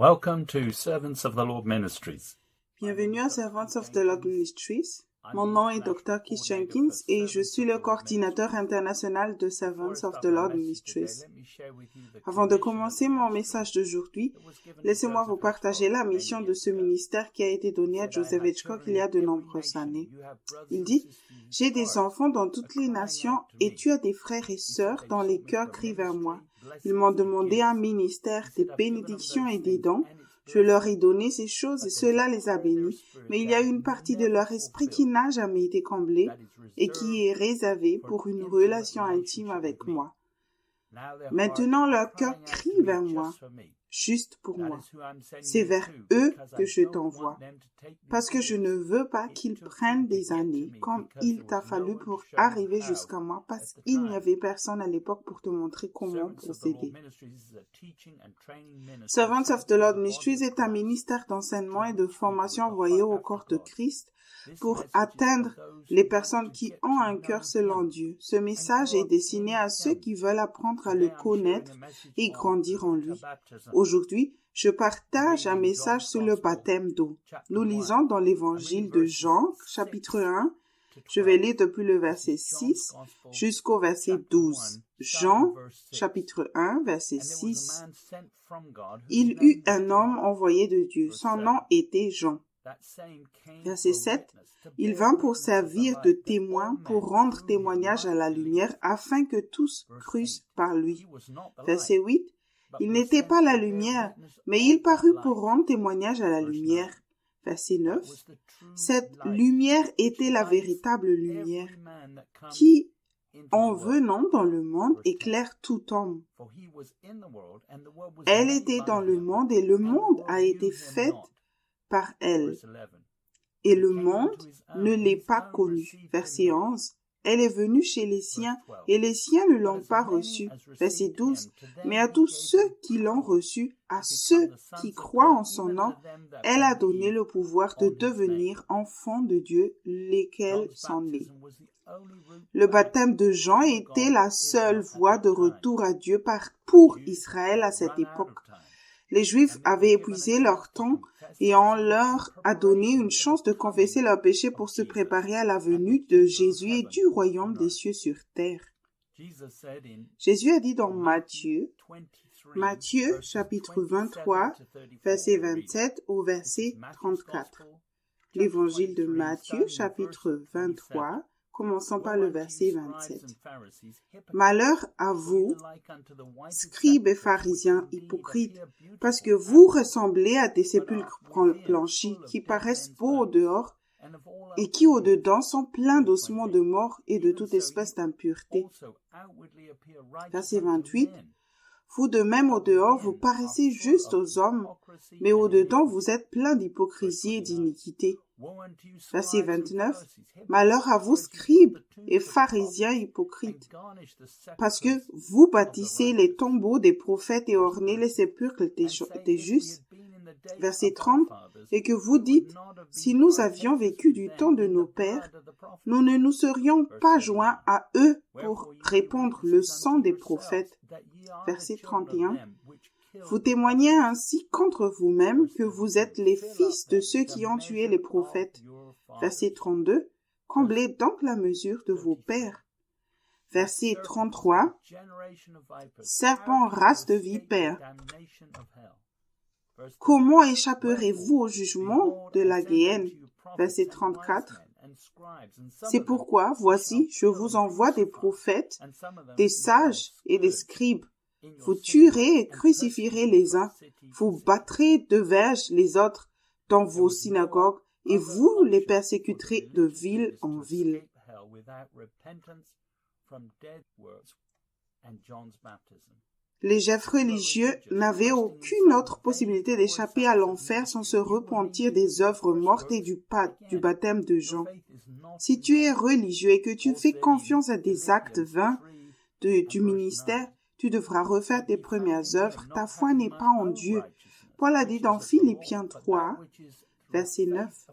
Welcome to Servants of the Lord Ministries. Bienvenue à Servants of the Lord Ministries. Mon nom est Dr. Keith Jenkins et je suis le coordinateur international de Servants of the Lord Ministries. Avant de commencer mon message d'aujourd'hui, laissez-moi vous partager la mission de ce ministère qui a été donné à Joseph Hitchcock il y a de nombreuses années. Il dit « J'ai des enfants dans toutes les nations et tu as des frères et sœurs dont les cœurs crient vers moi. Ils m'ont demandé un ministère, des bénédictions et des dons. Je leur ai donné ces choses et cela les a bénis, mais il y a une partie de leur esprit qui n'a jamais été comblée et qui est réservée pour une relation intime avec moi. Maintenant, leur cœur crie vers moi, juste pour moi. C'est vers eux que je t'envoie, parce que je ne veux pas qu'ils prennent des années, comme il t'a fallu pour arriver jusqu'à moi, parce qu'il n'y avait personne à l'époque pour te montrer comment procéder. Servants of the Lord Ministries est un ministère d'enseignement et de formation envoyé au corps de Christ pour atteindre les personnes qui ont un cœur selon Dieu. Ce message est destiné à ceux qui veulent apprendre à le connaître et grandir en lui. Aujourd'hui, je partage un message sur le baptême d'eau. Nous lisons dans l'évangile de Jean, chapitre 1. Je vais lire depuis le verset 6 jusqu'au verset 12. Jean, chapitre 1, verset 6. Il eut un homme envoyé de Dieu. Son nom était Jean. Verset 7. Il vint pour servir de témoin, pour rendre témoignage à la lumière, afin que tous crussent par lui. Verset 8. Il n'était pas la lumière, mais il parut pour rendre témoignage à la lumière. Verset 9. Cette lumière était la véritable lumière, qui, en venant dans le monde, éclaire tout homme. Elle était dans le monde et le monde a été fait par elle. Et le monde ne l'est pas connu. Verset 11. Elle est venue chez les siens, et les siens ne l'ont pas reçue. Verset 12. Mais à tous ceux qui l'ont reçue, à ceux qui croient en son nom, elle a donné le pouvoir de devenir enfants de Dieu, lesquels sont nés. Le baptême de Jean était la seule voie de retour à Dieu pour Israël à cette époque. Les Juifs avaient épuisé leur temps et on leur a donné une chance de confesser leurs péchés pour se préparer à la venue de Jésus et du royaume des cieux sur terre. Jésus a dit dans Matthieu, chapitre 23, verset 27 au verset 34. L'évangile de Matthieu, chapitre 23, commençons par le verset 27. Malheur à vous, scribes et pharisiens hypocrites, parce que vous ressemblez à des sépulcres blanchis qui paraissent beaux au dehors et qui au dedans sont pleins d'ossements de mort et de toute espèce d'impureté. Verset 28. Vous de même au dehors, vous paraissez juste aux hommes, mais au dedans vous êtes pleins d'hypocrisie et d'iniquité. Verset 29. Malheur à vous, scribes et pharisiens hypocrites, parce que vous bâtissez les tombeaux des prophètes et ornez les sépulcres des justes. Verset 30. Et que vous dites, si nous avions vécu du temps de nos pères, nous ne nous serions pas joints à eux pour répandre le sang des prophètes. Verset 31. Vous témoignez ainsi contre vous-même que vous êtes les fils de ceux qui ont tué les prophètes. Verset 32. Comblez donc la mesure de vos pères. Verset 33. Serpents, race de vipères. Comment échapperez-vous au jugement de la géhenne? Verset 34. C'est pourquoi, voici, je vous envoie des prophètes, des sages et des scribes. Vous tuerez et crucifierez les uns, vous battrez de verges les autres dans vos synagogues, et vous les persécuterez de ville en ville. Les chefs religieux n'avaient aucune autre possibilité d'échapper à l'enfer sans se repentir des œuvres mortes et du baptême de Jean. Si tu es religieux et que tu fais confiance à des actes vains du ministère, tu devras refaire tes premières œuvres. Ta foi n'est pas en Dieu. Paul a dit dans Philippiens 3, verset 9,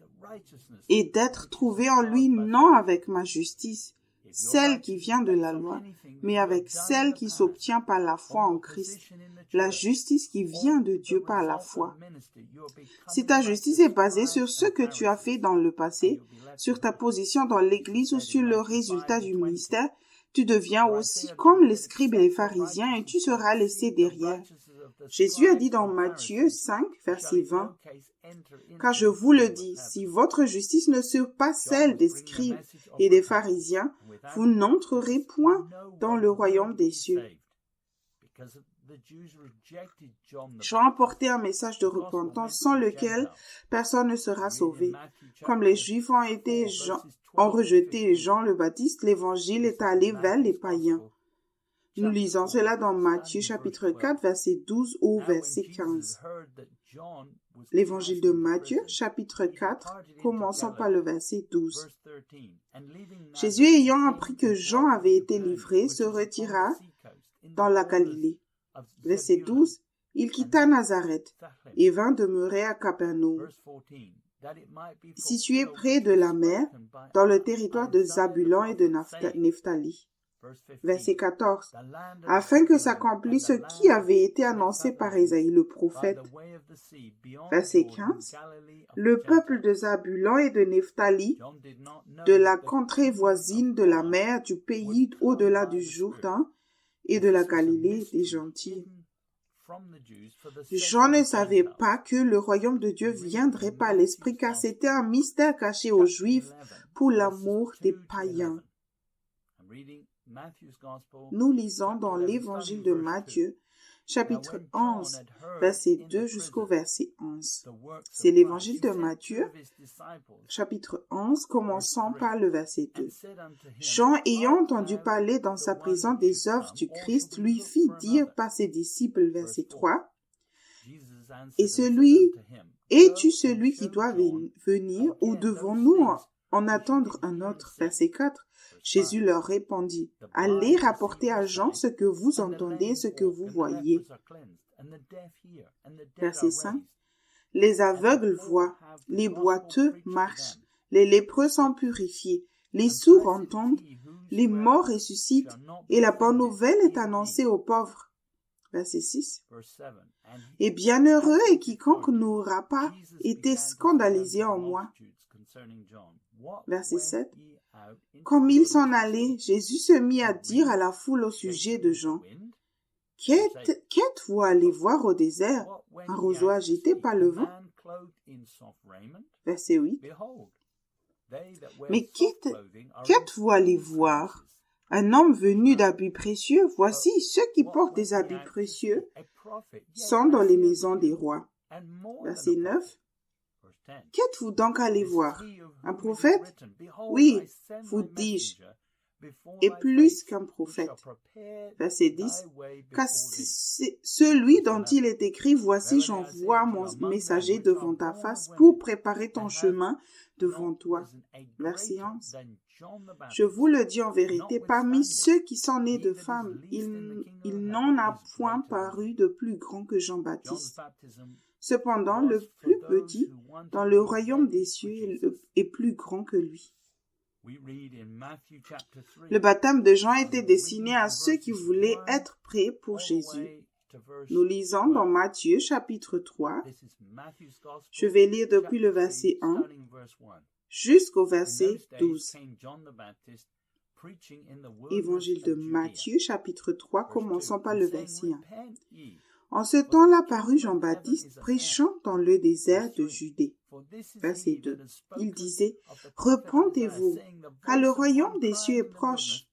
« Et d'être trouvé en lui non avec ma justice, celle qui vient de la loi, mais avec celle qui s'obtient par la foi en Christ, la justice qui vient de Dieu par la foi. Si ta justice est basée sur ce que tu as fait dans le passé, sur ta position dans l'Église ou sur le résultat du ministère, tu deviens aussi comme les scribes et les pharisiens et tu seras laissé derrière. Jésus a dit dans Matthieu 5, verset 20, « Car je vous le dis, si votre justice ne sert pas celle des scribes et des pharisiens, vous n'entrerez point dans le royaume des cieux. » Jean apportait un message de repentance sans lequel personne ne sera sauvé. Comme les Juifs ont rejeté Jean le Baptiste, l'évangile est allé vers les païens. Nous lisons cela dans Matthieu chapitre 4, verset 12 au verset 15. L'évangile de Matthieu chapitre 4, commençons par le verset 12. Jésus, ayant appris que Jean avait été livré, se retira dans la Galilée. Verset 12. Il quitta Nazareth et vint demeurer à Capernaum, situé près de la mer, dans le territoire de Zabulon et de Nephtali. Verset 14. Afin que s'accomplisse ce qui avait été annoncé par Ésaïe le prophète. Verset 15. Le peuple de Zabulon et de Nephtali, de la contrée voisine de la mer, du pays au-delà du Jourdain et de la Galilée des gentils. Jean ne savait pas que le royaume de Dieu viendrait par l'Esprit, car c'était un mystère caché aux Juifs pour l'amour des païens. Nous lisons dans l'Évangile de Matthieu, chapitre 11, verset 2 jusqu'au verset 11. C'est l'Évangile de Matthieu, chapitre 11, commençant par le verset 2. Jean, ayant entendu parler dans sa prison des œuvres du Christ, lui fit dire par ses disciples, verset 3, « Es-tu celui qui doit venir, ou devons-nous en attendre un autre ?» Verset 4. Jésus leur répondit, « Allez rapporter à Jean ce que vous entendez, ce que vous voyez. » Verset 5. Les aveugles voient, les boiteux marchent, les lépreux sont purifiés, les sourds entendent, les morts ressuscitent, et la bonne nouvelle est annoncée aux pauvres. Verset 6. Et bienheureux est quiconque n'aura pas été scandalisé en moi. Verset 7. Comme ils s'en allaient, Jésus se mit à dire à la foule au sujet de Jean, « Qu'êtes-vous allé voir au désert, un roseau agité par le vent ?» Verset 8. « Mais qu'êtes-vous allé voir, un homme venu d'habits précieux? Voici, ceux qui portent des habits précieux sont dans les maisons des rois. » Verset 9. Qu'êtes-vous donc allé voir? Un prophète? Oui, vous dis-je, et plus qu'un prophète. Verset 10. Car c'est celui dont il est écrit, voici j'envoie mon messager devant ta face pour préparer ton chemin devant toi. Verset 11. Je vous le dis en vérité, parmi ceux qui sont nés de femmes, il n'en a point paru de plus grand que Jean-Baptiste. Cependant, le plus petit dans le royaume des cieux est plus grand que lui. Le baptême de Jean était destiné à ceux qui voulaient être prêts pour Jésus. Nous lisons dans Matthieu chapitre 3. Je vais lire depuis le verset 1 jusqu'au verset 12. Évangile de Matthieu chapitre 3, commençons par le verset 1. En ce temps-là parut Jean-Baptiste prêchant dans le désert de Judée. Verset 2. Il disait, « Repentez-vous, car le royaume des cieux est proche. »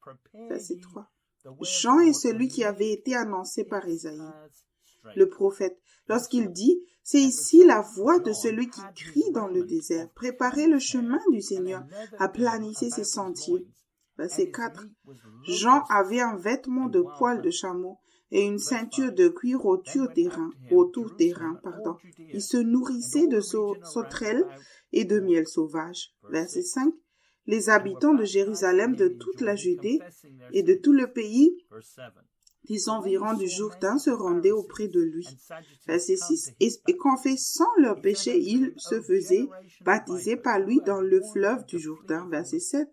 Verset 3. Jean est celui qui avait été annoncé par Ésaïe, le prophète, lorsqu'il dit, « C'est ici la voix de celui qui crie dans le désert. Préparez le chemin du Seigneur, aplanissez ses sentiers. » Verset 4. Jean avait un vêtement de poil de chameau et une ceinture de cuir autour des reins. Il se nourrissait de sauterelles et de miel sauvage. Verset 5. Les habitants de Jérusalem, de toute la Judée et de tout le pays des environs du Jourdain se rendaient auprès de lui. Verset 6. Et confessant leurs péchés, ils se faisaient baptiser par lui dans le fleuve du Jourdain. Verset 7.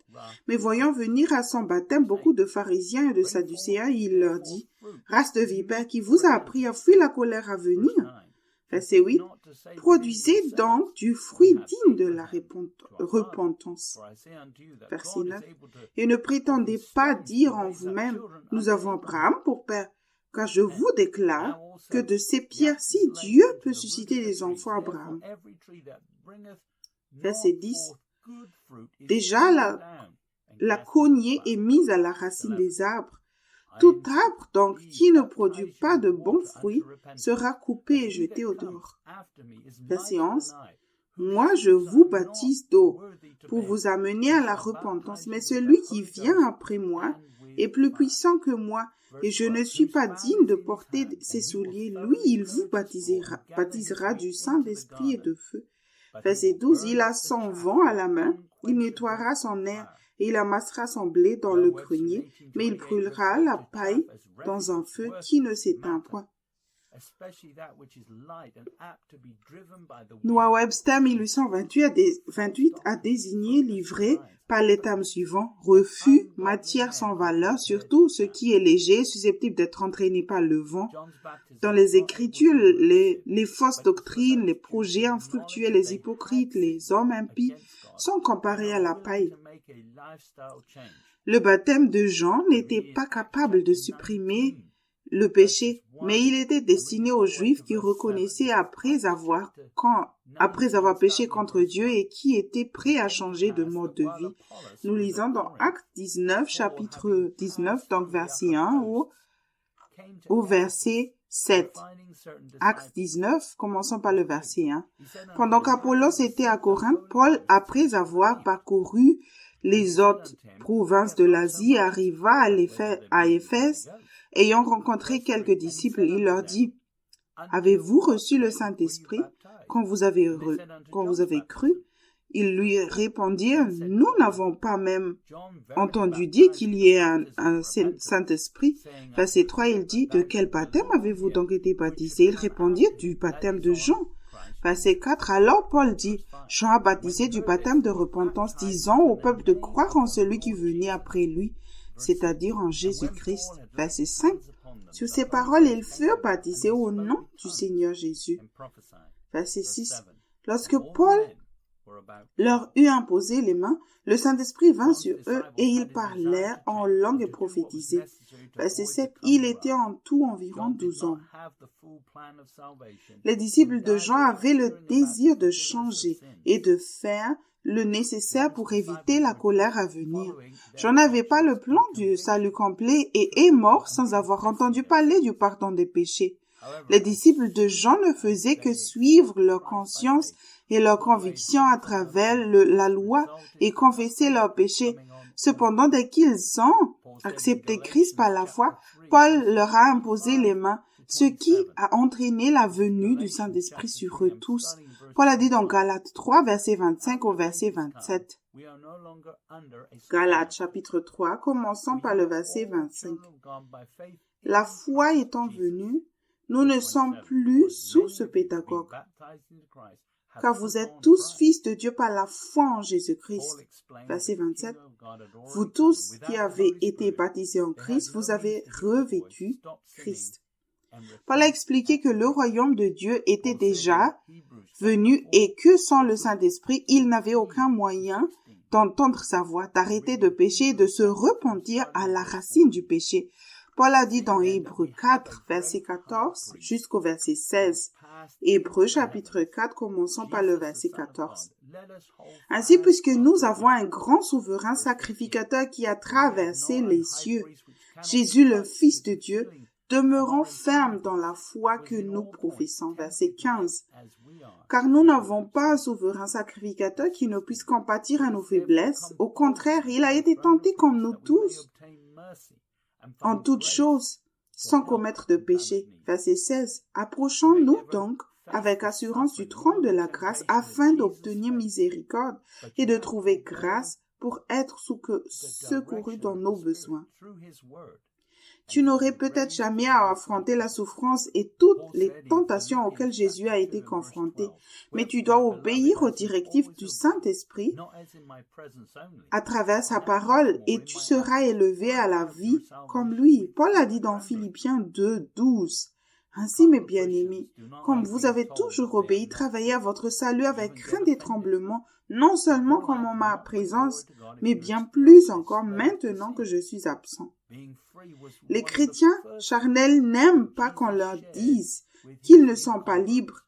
Mais voyant venir à son baptême beaucoup de pharisiens et de sadducéens, il leur dit, « Race de vipères, qui vous a appris à fuir la colère à venir ?» Verset 8. Produisez donc du fruit digne de la repentance. Verset 9. Et ne prétendez pas dire en vous-même, nous avons Abraham pour père, car je vous déclare que de ces pierres-ci, Dieu peut susciter des enfants à Abraham. Verset 10. Déjà, la cognée est mise à la racine des arbres. Tout arbre, donc, qui ne produit pas de bons fruits, sera coupé et jeté au dehors. Verset 11. Moi, je vous baptise d'eau pour vous amener à la repentance, mais celui qui vient après moi est plus puissant que moi, et je ne suis pas digne de porter ses souliers. Lui, il vous baptisera du Saint-Esprit et de feu. Verset 12. Il a son vent à la main, il nettoiera son air, et il amassera son blé dans le grenier, mais il brûlera la paille dans un feu qui ne s'éteint point. Noah Webster 1828 a désigné livré par les termes suivants: refus, matière sans valeur, surtout ce qui est léger, susceptible d'être entraîné par le vent. Dans les Écritures, les fausses doctrines, les projets infructueux, les hypocrites, les hommes impies sont comparés à la paille. Le baptême de Jean n'était pas capable de supprimer le péché, mais il était destiné aux Juifs qui reconnaissaient après avoir péché contre Dieu et qui étaient prêts à changer de mode de vie. Nous lisons dans Actes 19, chapitre 19, donc verset 1 au verset 7. Actes 19, commençons par le verset 1. Pendant qu'Apollos était à Corinthe, Paul, après avoir parcouru les autres provinces de l'Asie, arriva à Éphèse. Ayant rencontré quelques disciples, il leur dit, « Avez-vous reçu le Saint-Esprit quand vous avez cru ?» Ils lui répondirent, « Nous n'avons pas même entendu dire qu'il y ait un Saint-Esprit. » Verset 3, il dit, « De quel baptême avez-vous donc été baptisés ?» Ils répondirent, « Du baptême de Jean. » Verset 4, alors Paul dit, « Jean a baptisé du baptême de repentance, disant au peuple de croire en celui qui venait après lui, c'est-à-dire en Jésus-Christ. » Verset 5. Sur ces paroles, ils furent baptisés au nom du Seigneur Jésus. Verset 6. Lorsque Paul leur eut imposé les mains, le Saint-Esprit vint sur eux et ils parlèrent en langue et prophétisaient. Verset 7. Il était en tout environ 12 hommes. Les disciples de Jean avaient le désir de changer et de faire le nécessaire pour éviter la colère à venir. Jean n'avait pas le plan du salut complet et est mort sans avoir entendu parler du pardon des péchés. Les disciples de Jean ne faisaient que suivre leur conscience et leurs convictions à travers la loi et confesser leurs péchés. Cependant, dès qu'ils ont accepté Christ par la foi, Paul leur a imposé les mains, ce qui a entraîné la venue du Saint-Esprit sur eux tous. Paul a dit dans Galates 3, verset 25 au verset 27. Galates chapitre 3, commençons par le verset 25. La foi étant venue, nous ne sommes plus sous ce pédagogue, car vous êtes tous fils de Dieu par la foi en Jésus-Christ. Verset 27. Vous tous qui avez été baptisés en Christ, vous avez revêtu Christ. Paul a expliqué que le royaume de Dieu était déjà venu et que sans le Saint-Esprit, il n'avait aucun moyen d'entendre sa voix, d'arrêter de pécher et de se repentir à la racine du péché. Paul a dit dans Hébreux 4, verset 14 jusqu'au verset 16. Hébreux chapitre 4, commençons par le verset 14. Ainsi, puisque nous avons un grand souverain sacrificateur qui a traversé les cieux, Jésus le Fils de Dieu, demeurons fermes dans la foi que nous professons. Verset 15. Car nous n'avons pas un souverain sacrificateur qui ne puisse compatir à nos faiblesses. Au contraire, il a été tenté comme nous tous, en toutes choses, sans commettre de péché. Verset 16. Approchons-nous donc avec assurance du trône de la grâce afin d'obtenir miséricorde et de trouver grâce pour être secourus dans nos besoins. Tu n'aurais peut-être jamais à affronter la souffrance et toutes les tentations auxquelles Jésus a été confronté, mais tu dois obéir aux directives du Saint-Esprit à travers sa parole et tu seras élevé à la vie comme lui. Paul a dit dans Philippiens 2:12. Ainsi, mes bien-aimés, comme vous avez toujours obéi, travaillez à votre salut avec crainte et tremblement, non seulement comme en ma présence, mais bien plus encore maintenant que je suis absent. Les chrétiens charnels n'aiment pas qu'on leur dise qu'ils ne sont pas libres.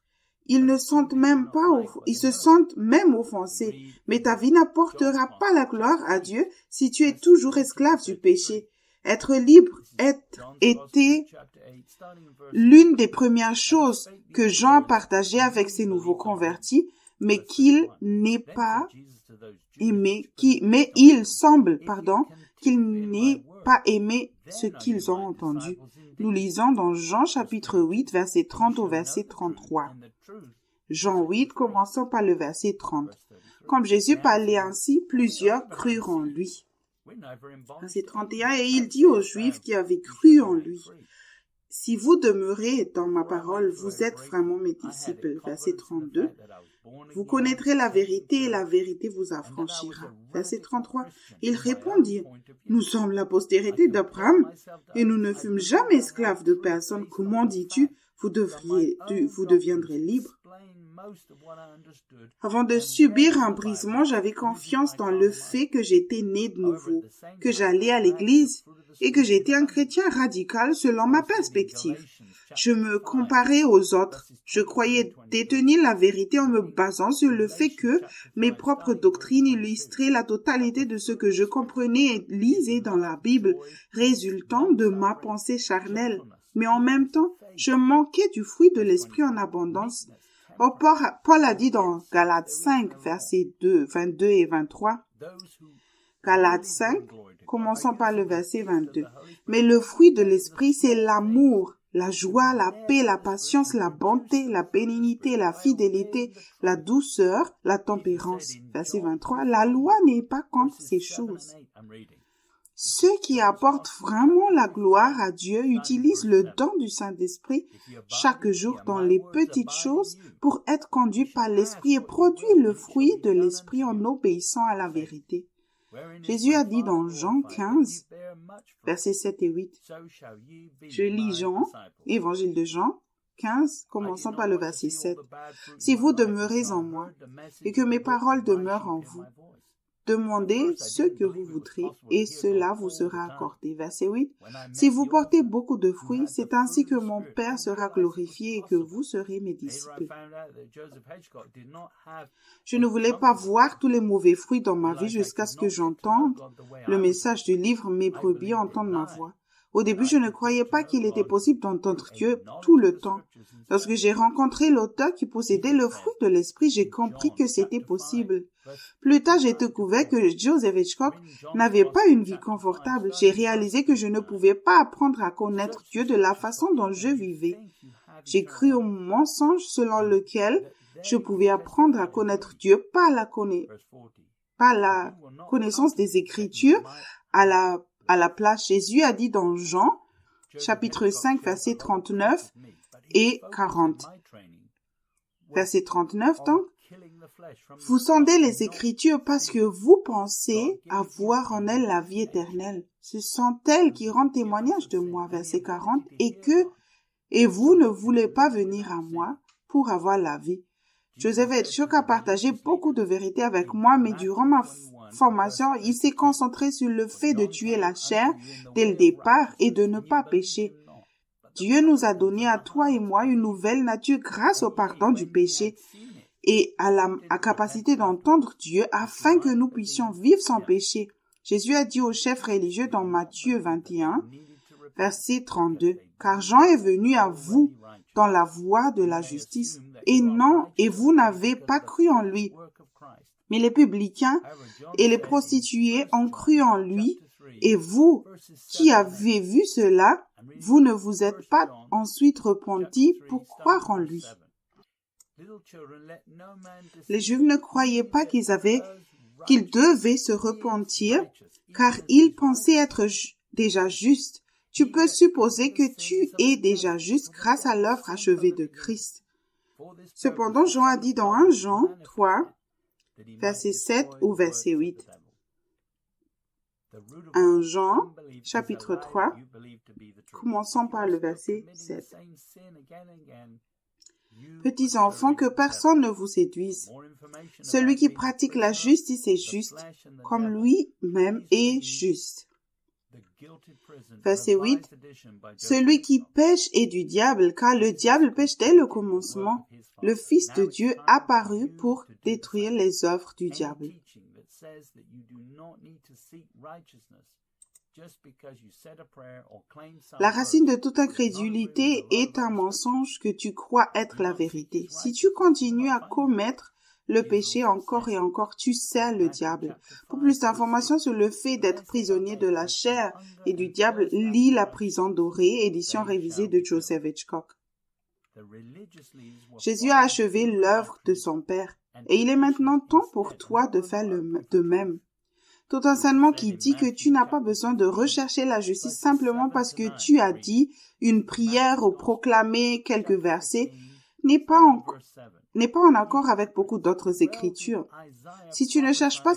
Ils se sentent même offensés. Mais ta vie n'apportera pas la gloire à Dieu si tu es toujours esclave du péché. Être libre était l'une des premières choses que Jean a partagées avec ses nouveaux convertis, mais qu'il n'est pas aimé, mais il semble, qu'il n'ait pas aimé ce qu'ils ont entendu. Nous lisons dans Jean chapitre 8, verset 30 au verset 33. Jean 8, commençons par le verset 30. Comme Jésus parlait ainsi, plusieurs crurent en lui. Verset 31, et il dit aux Juifs qui avaient cru en lui, « Si vous demeurez dans ma parole, vous êtes vraiment mes disciples. » Verset 32, « Vous connaîtrez la vérité et la vérité vous affranchira. » Verset 33, ils répondirent, « Nous sommes la postérité d'Abraham et nous ne fûmes jamais esclaves de personne. Comment dis-tu, vous deviendrez libres? » Avant de subir un brisement, j'avais confiance dans le fait que j'étais né de nouveau, que j'allais à l'église et que j'étais un chrétien radical selon ma perspective. Je me comparais aux autres. Je croyais détenir la vérité en me basant sur le fait que mes propres doctrines illustraient la totalité de ce que je comprenais et lisais dans la Bible, résultant de ma pensée charnelle. Mais en même temps, je manquais du fruit de l'esprit en abondance. Paul a dit dans Galates 5, versets 22 et 23, Galates 5, commençons par le verset 22. « Mais le fruit de l'esprit, c'est l'amour, la joie, la paix, la patience, la bonté, la bénignité, la fidélité, la douceur, la tempérance. » Verset 23, « La loi n'est pas contre ces choses. » Ceux qui apportent vraiment la gloire à Dieu utilisent le don du Saint-Esprit chaque jour dans les petites choses pour être conduits par l'Esprit et produire le fruit de l'Esprit en obéissant à la vérité. Jésus a dit dans Jean 15, versets 7 et 8. Je lis Jean, Évangile de Jean 15, commençons par le verset 7. « Si vous demeurez en moi et que mes paroles demeurent en vous, demandez ce que vous voudrez et cela vous sera accordé. » Verset 8. « Si vous portez beaucoup de fruits, c'est ainsi que mon Père sera glorifié et que vous serez mes disciples. » Je ne voulais pas voir tous les mauvais fruits dans ma vie jusqu'à ce que j'entende le message du livre « Mes brebis entendent ma voix ». Au début, je ne croyais pas qu'il était possible d'entendre Dieu tout le temps. Lorsque j'ai rencontré l'auteur qui possédait le fruit de l'esprit, j'ai compris que c'était possible. Plus tard, j'ai découvert que Joseph Hitchcock n'avait pas une vie confortable. J'ai réalisé que je ne pouvais pas apprendre à connaître Dieu de la façon dont je vivais. J'ai cru au mensonge selon lequel je pouvais apprendre à connaître Dieu par la connaissance des Écritures à la place. Jésus a dit dans Jean, chapitre 5, versets 39 et 40. Verset 39, donc, « Vous sondez les Écritures parce que vous pensez avoir en elles la vie éternelle. Ce sont elles qui rendent témoignage de moi. » Verset 40, « Et vous ne voulez pas venir à moi pour avoir la vie. » Joseph Hitchcock a partagé beaucoup de vérités avec moi, mais durant ma formation, il s'est concentré sur le fait de tuer la chair dès le départ et de ne pas pécher. Dieu nous a donné à toi et moi une nouvelle nature grâce au pardon du péché et à la capacité d'entendre Dieu afin que nous puissions vivre sans péché. Jésus a dit aux chefs religieux dans Matthieu 21, verset 32, « Car Jean est venu à vous dans la voie de la justice, et vous n'avez pas cru en lui. Mais les publicains et les prostituées ont cru en lui, et vous, qui avez vu cela, vous ne vous êtes pas ensuite repentis pour croire en lui. » Les Juifs ne croyaient pas qu'ils devaient se repentir, car ils pensaient être déjà justes. tu peux supposer que tu es déjà juste grâce à l'œuvre achevée de Christ. Cependant, Jean a dit dans 1 Jean 3, verset 7 ou verset 8. 1 Jean, chapitre 3, commençons par le verset 7. Petits enfants, que personne ne vous séduise. Celui qui pratique la justice est juste, comme lui-même est juste. Verset 8. Celui qui pêche est du diable, car le diable pêche dès le commencement. Le Fils de Dieu apparut pour détruire les œuvres du diable. La racine de toute incrédulité est un mensonge que tu crois être la vérité. Si tu continues à commettre le péché encore et encore, tu sers le diable. Pour plus d'informations sur le fait d'être prisonnier de la chair et du diable, lis La prison dorée, édition révisée de Joseph Hitchcock. Jésus a achevé l'œuvre de son Père et il est maintenant temps pour toi de faire de même. Tout enseignement qui dit que tu n'as pas besoin de rechercher la justice simplement parce que tu as dit une prière ou proclamé quelques versets n'est pas en accord avec beaucoup d'autres écritures. Si tu ne cherches pas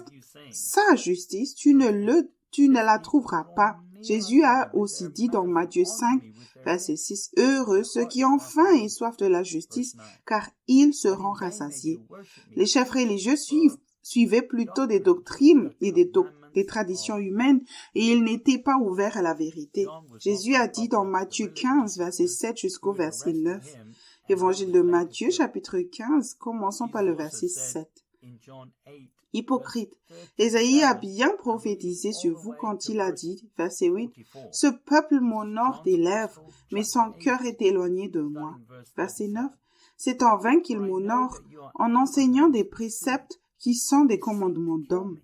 sa justice, tu ne la trouveras pas. Jésus a aussi dit dans Matthieu 5, verset 6, « Heureux ceux qui ont faim et soif de la justice, car ils seront rassasiés. » Les chefs religieux suivaient plutôt des doctrines et des traditions humaines et ils n'étaient pas ouverts à la vérité. Jésus a dit dans Matthieu 15, verset 7 jusqu'au verset 9. Évangile de Matthieu, chapitre 15, commençons par le verset 7. Hypocrite, Ésaïe a bien prophétisé sur vous quand il a dit, verset 8, « Ce peuple m'honore des lèvres, mais son cœur est éloigné de moi. » Verset 9, « C'est en vain qu'il m'honore en enseignant des préceptes qui sont des commandements d'hommes. »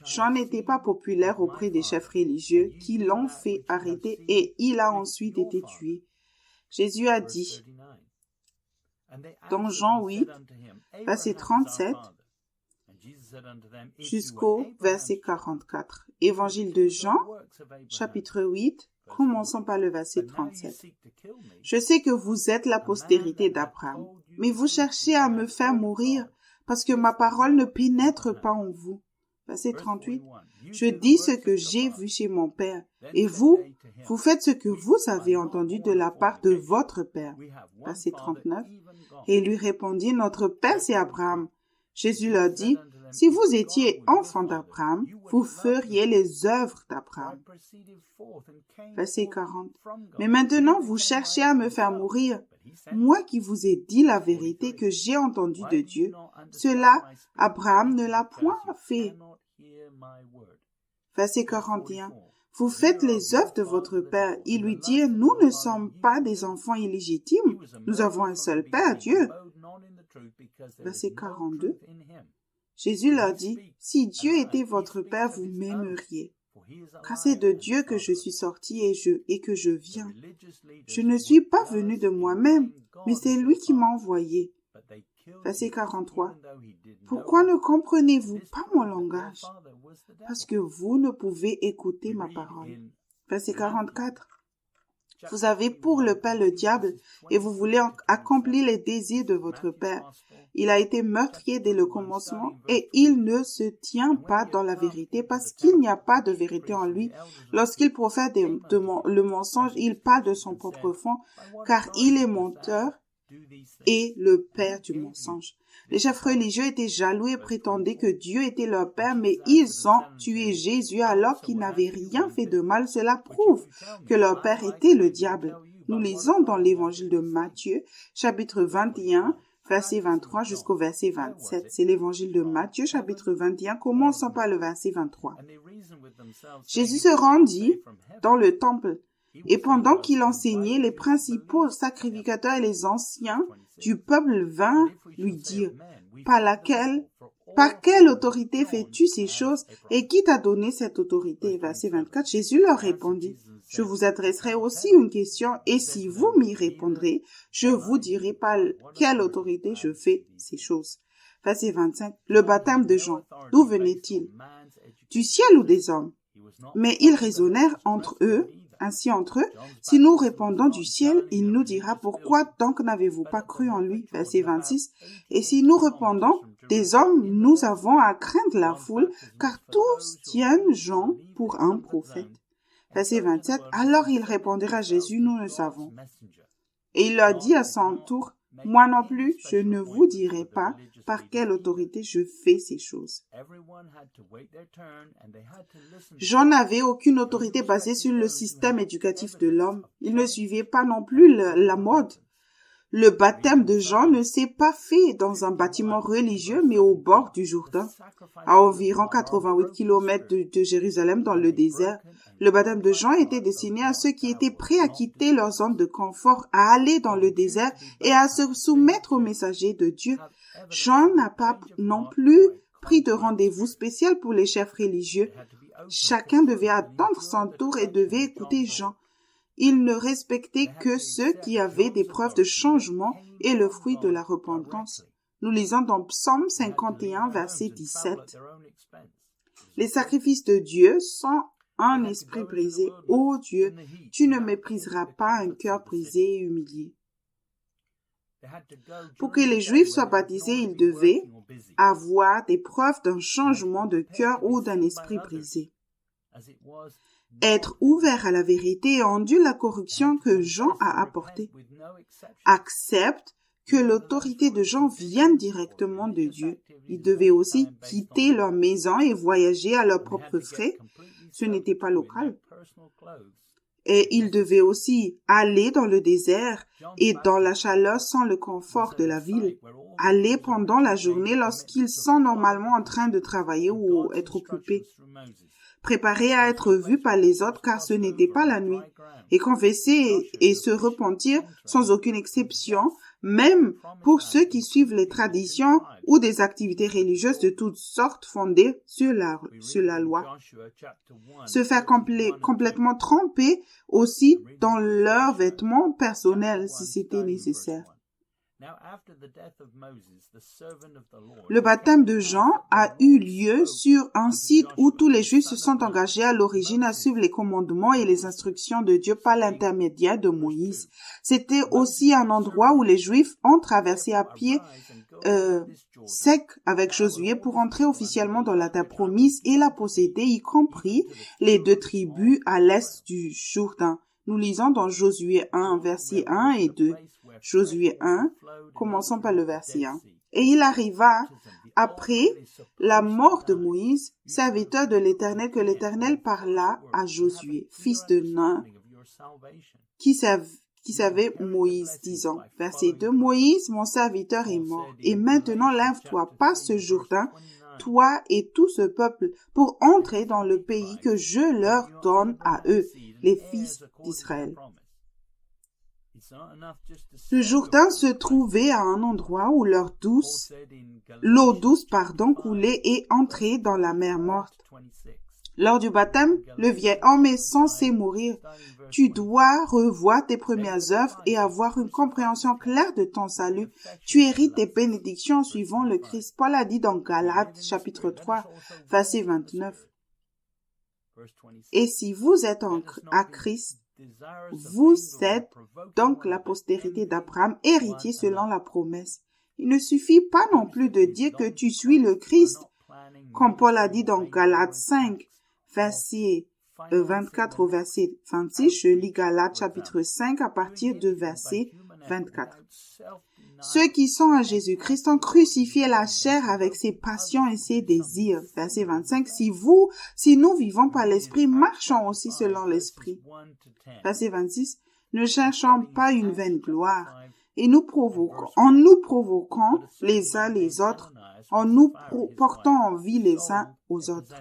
Jean n'était pas populaire auprès des chefs religieux qui l'ont fait arrêter et il a ensuite été tué. Jésus a dit, dans Jean 8, verset 37 jusqu'au verset 44. Évangile de Jean, chapitre 8, commençons par le verset 37. « Je sais que vous êtes la postérité d'Abraham, mais vous cherchez à me faire mourir parce que ma parole ne pénètre pas en vous. » Verset 38. « Je dis ce que j'ai vu chez mon Père, et vous faites ce que vous avez entendu de la part de votre Père. » Verset 39. « Et il lui répondit, notre Père c'est Abraham. » Jésus leur dit, « Si vous étiez enfants d'Abraham, vous feriez les œuvres d'Abraham. » Verset 40. « Mais maintenant vous cherchez à me faire mourir. Moi qui vous ai dit la vérité que j'ai entendue de Dieu, cela, Abraham ne l'a point fait. » Verset 41. « Vous faites les œuvres de votre Père. » Ils lui dirent, « Nous ne sommes pas des enfants illégitimes. Nous avons un seul Père, Dieu. » Verset 42. Jésus leur dit, « Si Dieu était votre Père, vous m'aimeriez. Car c'est de Dieu que je suis sorti et que je viens. Je ne suis pas venu de moi-même, mais c'est lui qui m'a envoyé. » Verset 43. « Pourquoi ne comprenez-vous pas mon langage? Parce que vous ne pouvez écouter ma parole. » Verset 44. « Vous avez pour le père le diable et vous voulez accomplir les désirs de votre père. Il a été meurtrier dès le commencement et il ne se tient pas dans la vérité parce qu'il n'y a pas de vérité en lui. Lorsqu'il profère le mensonge, il parle de son propre fond car il est menteur et le père du mensonge. » Les chefs religieux étaient jaloux et prétendaient que Dieu était leur père, mais ils ont tué Jésus alors qu'il n'avait rien fait de mal. Cela prouve que leur père était le diable. Nous lisons dans l'évangile de Matthieu, chapitre 21, verset 23 jusqu'au verset 27. C'est l'évangile de Matthieu, chapitre 21, commençons par le verset 23. Jésus se rendit dans le temple. Et pendant qu'il enseignait, les principaux sacrificateurs et les anciens du peuple vinrent lui dire, « Par quelle autorité fais-tu ces choses et qui t'a donné cette autorité ?» Verset 24, Jésus leur répondit, « Je vous adresserai aussi une question et si vous m'y répondrez, je vous dirai par quelle autorité je fais ces choses. » Verset 25. Le baptême de Jean, d'où venait-il? Du ciel ou des hommes? Mais ils raisonnèrent ainsi entre eux, si nous répondons du ciel, il nous dira, pourquoi donc n'avez-vous pas cru en lui? Verset 26. Et si nous répondons des hommes, nous avons à craindre la foule, car tous tiennent Jean pour un prophète. Verset 27. Alors il répondira à Jésus, nous ne savons. Et il leur dit à son tour, moi non plus, je ne vous dirai pas par quelle autorité je fais ces choses. Jean n'avait aucune autorité basée sur le système éducatif de l'homme. Il ne suivait pas non plus la mode. Le baptême de Jean ne s'est pas fait dans un bâtiment religieux, mais au bord du Jourdain, à environ 88 km de Jérusalem dans le désert. Le baptême de Jean était destiné à ceux qui étaient prêts à quitter leur zone de confort, à aller dans le désert et à se soumettre au messager de Dieu. Jean n'a pas non plus pris de rendez-vous spécial pour les chefs religieux. Chacun devait attendre son tour et devait écouter Jean. Il ne respectait que ceux qui avaient des preuves de changement et le fruit de la repentance. Nous lisons dans Psaume 51, verset 17. Les sacrifices de Dieu sont un esprit brisé. Ô Dieu, tu ne mépriseras pas un cœur brisé et humilié. Pour que les Juifs soient baptisés, ils devaient avoir des preuves d'un changement de cœur ou d'un esprit brisé. Être ouvert à la vérité et enduire la corruption que Jean a apportée. Accepte que l'autorité de Jean vienne directement de Dieu. Ils devaient aussi quitter leur maison et voyager à leurs propres frais. Ce n'était pas local. Et ils devaient aussi aller dans le désert et dans la chaleur sans le confort de la ville. Aller pendant la journée lorsqu'ils sont normalement en train de travailler ou être occupés. Préparés à être vus par les autres car ce n'était pas la nuit. Et confesser et se repentir sans aucune exception, même pour ceux qui suivent les traditions ou des activités religieuses de toutes sortes fondées sur la loi. Se faire complètement tremper aussi dans leurs vêtements personnels si c'était nécessaire. Le baptême de Jean a eu lieu sur un site où tous les Juifs se sont engagés à l'origine à suivre les commandements et les instructions de Dieu par l'intermédiaire de Moïse. C'était aussi un endroit où les Juifs ont traversé à pied sec avec Josué pour entrer officiellement dans la terre promise et la posséder, y compris les 2 tribus à l'est du Jourdain. Nous lisons dans Josué 1, versets 1 et 2. Josué 1, commençons par le verset 1. Et il arriva, après la mort de Moïse, serviteur de l'Éternel, que l'Éternel parla à Josué, fils de Nun, qui savait Moïse, disant, verset 2, Moïse, mon serviteur, est mort. Et maintenant, lève-toi, passe ce Jourdain, toi et tout ce peuple, pour entrer dans le pays que je leur donne à eux, les fils d'Israël. Le Jourdain se trouvait à un endroit où l'eau douce coulait et entrait dans la mer morte. Lors du baptême, le vieil homme est censé mourir. Tu dois revoir tes premières œuvres et avoir une compréhension claire de ton salut. Tu hérites des bénédictions en suivant le Christ. Paul a dit dans Galates, chapitre 3, verset 29. Et si vous êtes à Christ, vous êtes donc la postérité d'Abraham, héritier selon la promesse. Il ne suffit pas non plus de dire que tu suis le Christ, comme Paul a dit dans Galates 5, verset 24 au verset 26. Je lis Galates chapitre 5 à partir de verset 24. Ceux qui sont à Jésus-Christ ont crucifié la chair avec ses passions et ses désirs. Verset 25. Si nous vivons par l'Esprit, marchons aussi selon l'Esprit. Verset 26. Ne cherchons pas une vaine gloire et en nous provoquant les uns les autres, en nous portant envie les uns aux autres.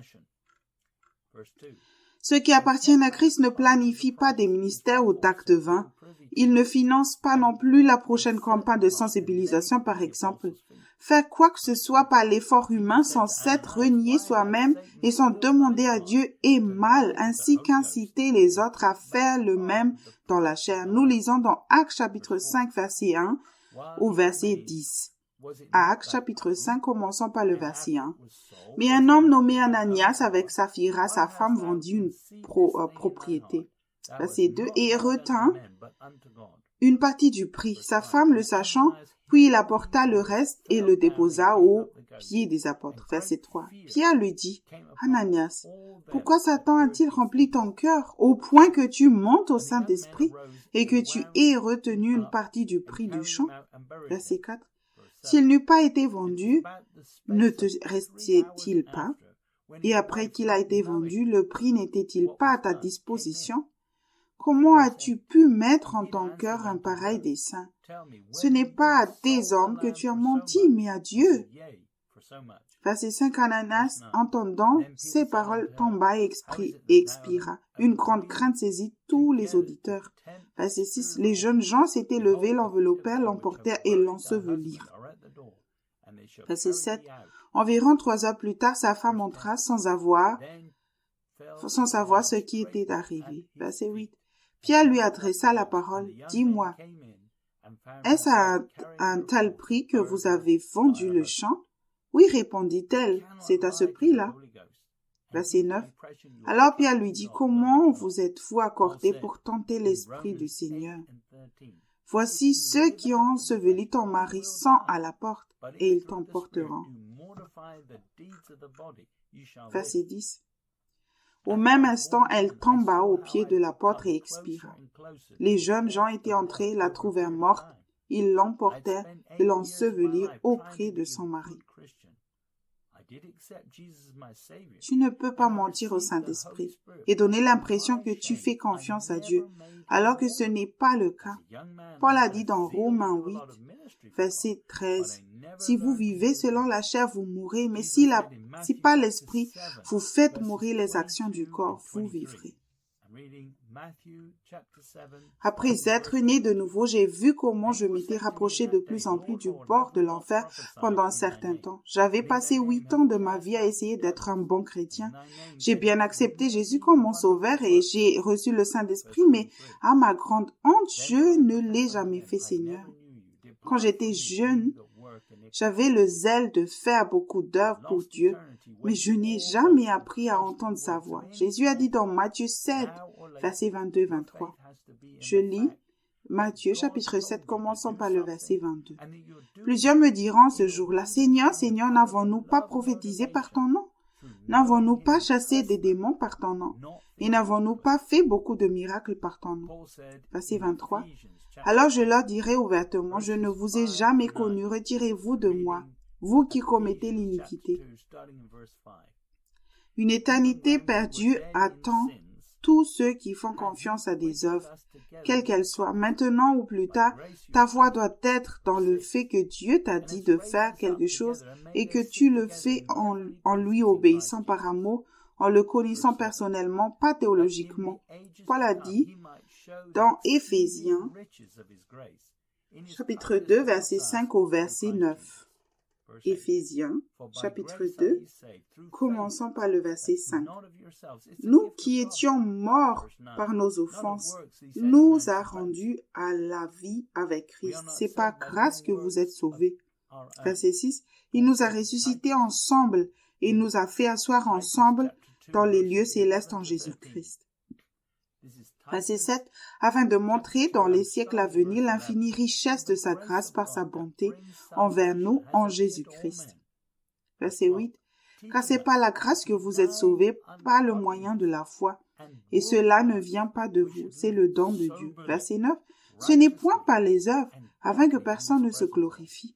Ceux qui appartiennent à Christ ne planifient pas des ministères ou d'actes vains. Ils ne financent pas non plus la prochaine campagne de sensibilisation, par exemple. Faire quoi que ce soit par l'effort humain sans s'être renié soi-même et sans demander à Dieu est mal, ainsi qu'inciter les autres à faire le même dans la chair. Nous lisons dans Actes chapitre 5, verset 1 au verset 10. Actes chapitre 5, commençons par le verset 1. Mais un homme nommé Ananias avec Saphira, sa femme, vendit une propriété. Verset 2. Et retint une partie du prix. Sa femme, le sachant, puis il apporta le reste et le déposa aux pieds des apôtres. Verset 3. Pierre lui dit, Ananias, pourquoi Satan a-t-il rempli ton cœur au point que tu montes au Saint-Esprit et que tu aies retenu une partie du prix du champ? Verset 4. S'il n'eût pas été vendu, ne te restait-il pas? Et après qu'il a été vendu, le prix n'était-il pas à ta disposition? Comment as-tu pu mettre en ton cœur un pareil dessein? Ce n'est pas à des hommes que tu as menti, mais à Dieu. Verset 5, Ananias, entendant ces paroles, tomba et expira. Une grande crainte saisit tous les auditeurs. Verset 6, les jeunes gens s'étaient levés, l'enveloppèrent, l'emportèrent et l'ensevelirent. Verset 7, environ 3 heures plus tard, sa femme entra sans savoir ce qui était arrivé. Verset 8, Pierre lui adressa la parole. Dis-moi, est-ce à un tel prix que vous avez vendu le champ? Oui, répondit-elle, c'est à ce prix-là. Verset 9. Alors Pierre lui dit, comment vous êtes-vous accordés pour tenter l'Esprit du Seigneur? Voici ceux qui ont enseveli ton mari sont à la porte, et ils t'emporteront. Verset 10. Au même instant, elle tomba au pied de l'apôtre et expira. Les jeunes gens étaient entrés, la trouvèrent morte, ils l'emportèrent et l'ensevelirent auprès de son mari. Tu ne peux pas mentir au Saint-Esprit et donner l'impression que tu fais confiance à Dieu, alors que ce n'est pas le cas. Paul a dit dans Romains 8, verset 13, « Si vous vivez selon la chair, vous mourrez, mais si par l'Esprit, vous faites mourir les actions du corps, vous vivrez. » Après être né de nouveau, j'ai vu comment je m'étais rapproché de plus en plus du bord de l'enfer pendant un certain temps. J'avais passé 8 ans de ma vie à essayer d'être un bon chrétien. J'ai bien accepté Jésus comme mon sauveur et j'ai reçu le Saint-Esprit, mais à ma grande honte, je ne l'ai jamais fait, Seigneur. Quand j'étais jeune, j'avais le zèle de faire beaucoup d'œuvres pour Dieu, mais je n'ai jamais appris à entendre sa voix. Jésus a dit dans Matthieu 7, versets 22-23. Je lis Matthieu chapitre 7, commençons par le verset 22. Plusieurs me diront ce jour-là, Seigneur, Seigneur, n'avons-nous pas prophétisé par ton nom? N'avons-nous pas chassé des démons par ton nom? Et n'avons-nous pas fait beaucoup de miracles par ton nom? Verset 23. Alors je leur dirai ouvertement, je ne vous ai jamais connu, retirez-vous de moi, vous qui commettez l'iniquité. Une éternité perdue attend tous ceux qui font confiance à des œuvres, quelles qu'elles soient. Maintenant ou plus tard, ta foi doit être dans le fait que Dieu t'a dit de faire quelque chose et que tu le fais en lui obéissant par amour, en le connaissant personnellement, pas théologiquement. Paul a dit dans Éphésiens, chapitre 2, verset 5 au verset 9. Éphésiens, chapitre 2, commençons par le verset 5. Nous qui étions morts par nos offenses, nous a rendus à la vie avec Christ. C'est par grâce que vous êtes sauvés. Verset 6. Il nous a ressuscités ensemble et nous a fait asseoir ensemble dans les lieux célestes en Jésus-Christ. Verset 7, afin de montrer dans les siècles à venir l'infinie richesse de sa grâce par sa bonté envers nous en Jésus-Christ. Verset 8, car c'est par la grâce que vous êtes sauvés par le moyen de la foi, et cela ne vient pas de vous, c'est le don de Dieu. Verset 9, ce n'est point par les œuvres, afin que personne ne se glorifie.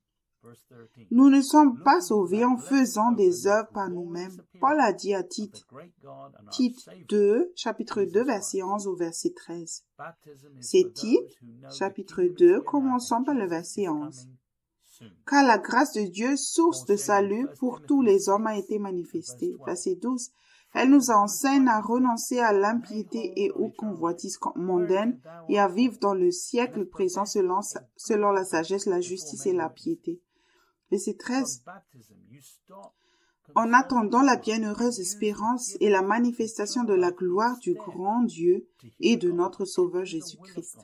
Nous ne sommes pas sauvés en faisant des œuvres par nous-mêmes. Paul a dit à Tite 2, chapitre 2, verset 11 au verset 13. C'est Tite, chapitre 2, commençons par le verset 11. Car la grâce de Dieu, source de salut pour tous les hommes, a été manifestée. Verset 12. Elle nous enseigne à renoncer à l'impiété et aux convoitises mondaines et à vivre dans le siècle présent selon la sagesse, la justice et la piété. Verset 13. En attendant la bienheureuse espérance et la manifestation de la gloire du grand Dieu et de notre Sauveur Jésus-Christ.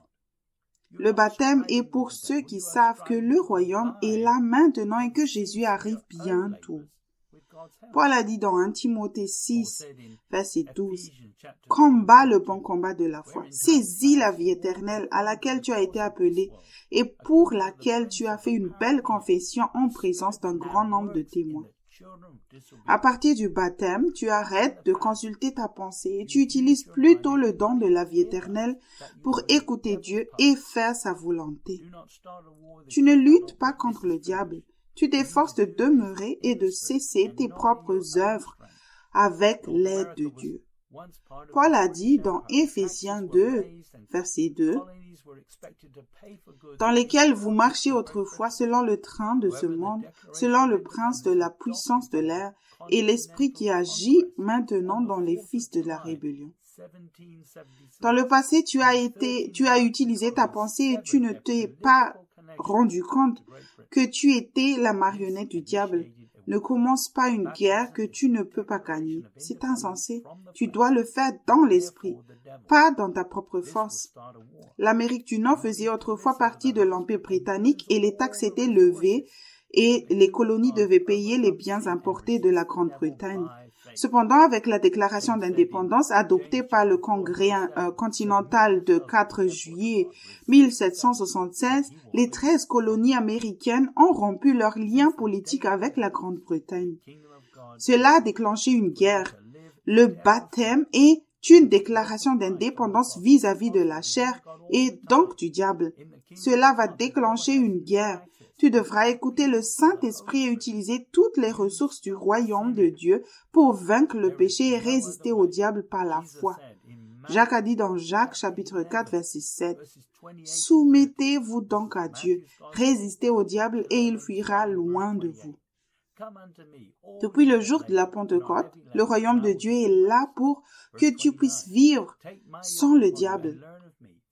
Le baptême est pour ceux qui savent que le royaume est là maintenant et que Jésus arrive bientôt. Paul a dit dans 1 Timothée 6, verset 12, « Combat le bon combat de la foi, saisis la vie éternelle à laquelle tu as été appelé et pour laquelle tu as fait une belle confession en présence d'un grand nombre de témoins. » À partir du baptême, tu arrêtes de consulter ta pensée et tu utilises plutôt le don de la vie éternelle pour écouter Dieu et faire sa volonté. Tu ne luttes pas contre le diable. Tu t'efforces de demeurer et de cesser tes propres œuvres avec l'aide de Dieu. Paul a dit dans Éphésiens 2, verset 2, « Dans lesquels vous marchiez autrefois selon le train de ce monde, selon le prince de la puissance de l'air et l'esprit qui agit maintenant dans les fils de la rébellion. » Dans le passé, tu as utilisé ta pensée et tu ne t'es pas rendu compte que tu étais la marionnette du diable. Ne commence pas une guerre que tu ne peux pas gagner. C'est insensé. Tu dois le faire dans l'esprit, pas dans ta propre force. L'Amérique du Nord faisait autrefois partie de l'Empire britannique et les taxes étaient levées et les colonies devaient payer les biens importés de la Grande-Bretagne. Cependant, avec la déclaration d'indépendance adoptée par le Congrès continental de 4 juillet 1776, les 13 colonies américaines ont rompu leurs liens politiques avec la Grande-Bretagne. Cela a déclenché une guerre. Le baptême est une déclaration d'indépendance vis-à-vis de la chair et donc du diable. Cela va déclencher une guerre. Tu devras écouter le Saint-Esprit et utiliser toutes les ressources du royaume de Dieu pour vaincre le péché et résister au diable par la foi. Jacques a dit dans Jacques chapitre 4 verset 7, « Soumettez-vous donc à Dieu, résistez au diable et il fuira loin de vous. » Depuis le jour de la Pentecôte, le royaume de Dieu est là pour que tu puisses vivre sans le diable.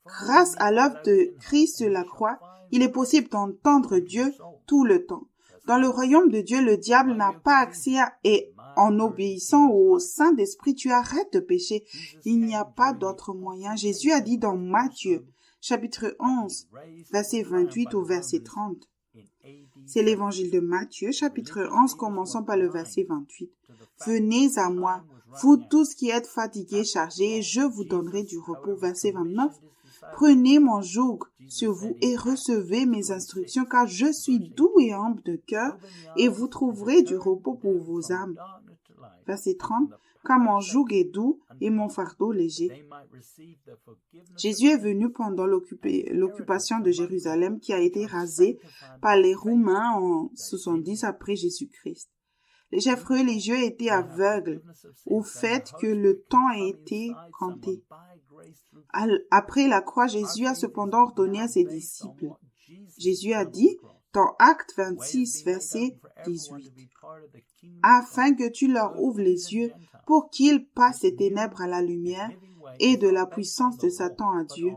Grâce à l'œuvre de Christ sur la croix, il est possible d'entendre Dieu tout le temps. Dans le royaume de Dieu, le diable n'a pas accès et en obéissant au Saint-Esprit, tu arrêtes de pécher. Il n'y a pas d'autre moyen. Jésus a dit dans Matthieu, chapitre 11, verset 28 au verset 30. C'est l'évangile de Matthieu, chapitre 11, commençons par le verset 28. « Venez à moi, vous tous qui êtes fatigués, chargés, et je vous donnerai du repos. » Verset 29. « Prenez mon joug sur vous et recevez mes instructions, car je suis doux et humble de cœur, et vous trouverez du repos pour vos âmes. » Verset 30. « Car mon joug est doux et mon fardeau léger. » Jésus est venu pendant l'occupation de Jérusalem qui a été rasée par les Romains en 70 après Jésus-Christ. Les chefs religieux étaient aveugles au fait que le temps a été compté. Après la croix, Jésus a cependant ordonné à ses disciples. Jésus a dit dans Actes 26, verset 18, « Afin que tu leur ouvres les yeux pour qu'ils passent des ténèbres à la lumière et de la puissance de Satan à Dieu,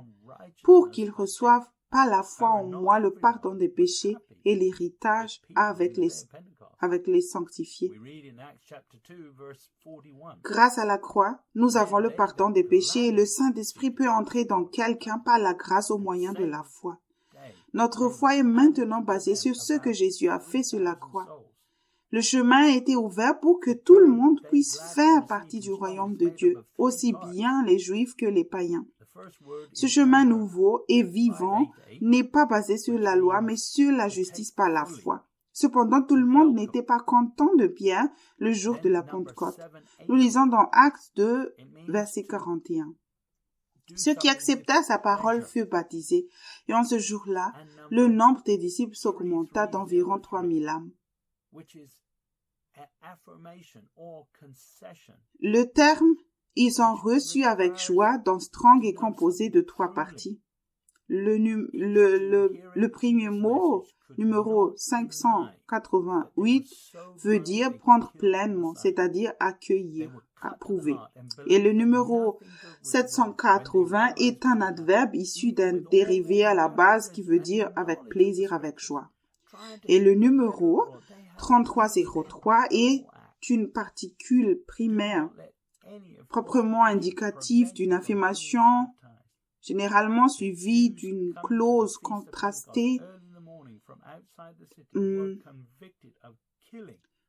pour qu'ils reçoivent par la foi en moi le pardon des péchés et l'héritage avec les sanctifiés. » Grâce à la croix, nous avons le pardon des péchés et le Saint-Esprit peut entrer dans quelqu'un par la grâce au moyen de la foi. Notre foi est maintenant basée sur ce que Jésus a fait sur la croix. Le chemin a été ouvert pour que tout le monde puisse faire partie du royaume de Dieu, aussi bien les Juifs que les païens. Ce chemin nouveau et vivant n'est pas basé sur la loi, mais sur la justice par la foi. Cependant, tout le monde n'était pas content de Pierre le jour de la Pentecôte. Nous lisons dans Actes 2, verset 41. Ceux qui acceptèrent sa parole furent baptisés, et en ce jour-là, le nombre des disciples s'augmenta d'environ 3000 âmes. Le terme « ils ont reçu avec joie » dans Strong est composé de 3 parties. Le premier mot, numéro 588, veut dire prendre pleinement, c'est-à-dire accueillir, approuver. Et le numéro 780 est un adverbe issu d'un dérivé à la base qui veut dire avec plaisir, avec joie. Et le numéro 3303 est une particule primaire proprement indicative d'une affirmation généralement suivi d'une clause contrastée.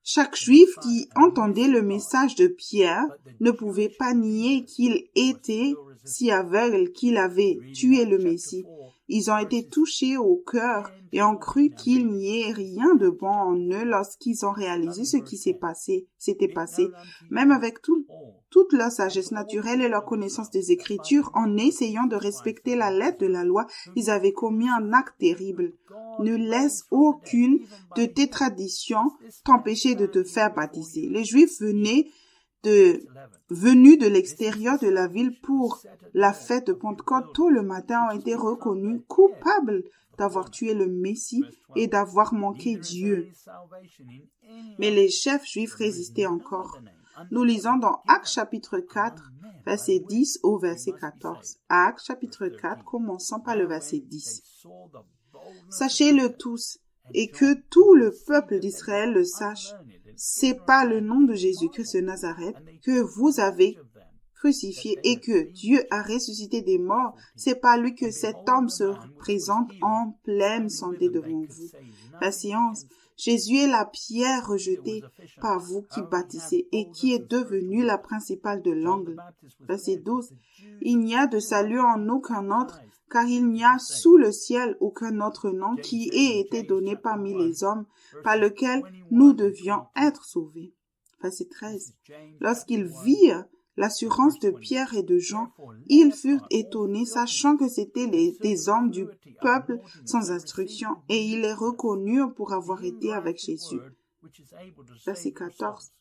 Chaque Juif qui entendait le message de Pierre ne pouvait pas nier qu'il était si aveugle qu'il avait tué le Messie. Ils ont été touchés au cœur et ont cru qu'il n'y ait rien de bon en eux lorsqu'ils ont réalisé ce qui s'était passé. Même avec toute leur sagesse naturelle et leur connaissance des Écritures, en essayant de respecter la lettre de la loi, ils avaient commis un acte terrible. Ne laisse aucune de tes traditions t'empêcher de te faire baptiser. Les Juifs venus de l'extérieur de la ville pour la fête de Pentecôte tôt le matin ont été reconnus coupables d'avoir tué le Messie et d'avoir manqué Dieu. Mais les chefs juifs résistaient encore. Nous lisons dans Actes chapitre 4, verset 10 au verset 14. Actes chapitre 4, commençons par le verset 10. Sachez-le tous, et que tout le peuple d'Israël le sache. C'est par le nom de Jésus-Christ de Nazareth que vous avez crucifié et que Dieu a ressuscité des morts. C'est par lui que cet homme se présente en pleine santé devant vous. Verset 11. Jésus est la pierre rejetée par vous qui baptisez et qui est devenue la principale de l'angle. Verset 12. Il n'y a de salut en aucun autre, car il n'y a sous le ciel aucun autre nom qui ait été donné parmi les hommes par lequel nous devions être sauvés. Verset 13. Lorsqu'ils virent l'assurance de Pierre et de Jean, ils furent étonnés, sachant que c'étaient des hommes du peuple sans instruction, et ils les reconnurent pour avoir été avec Jésus. Verset 14.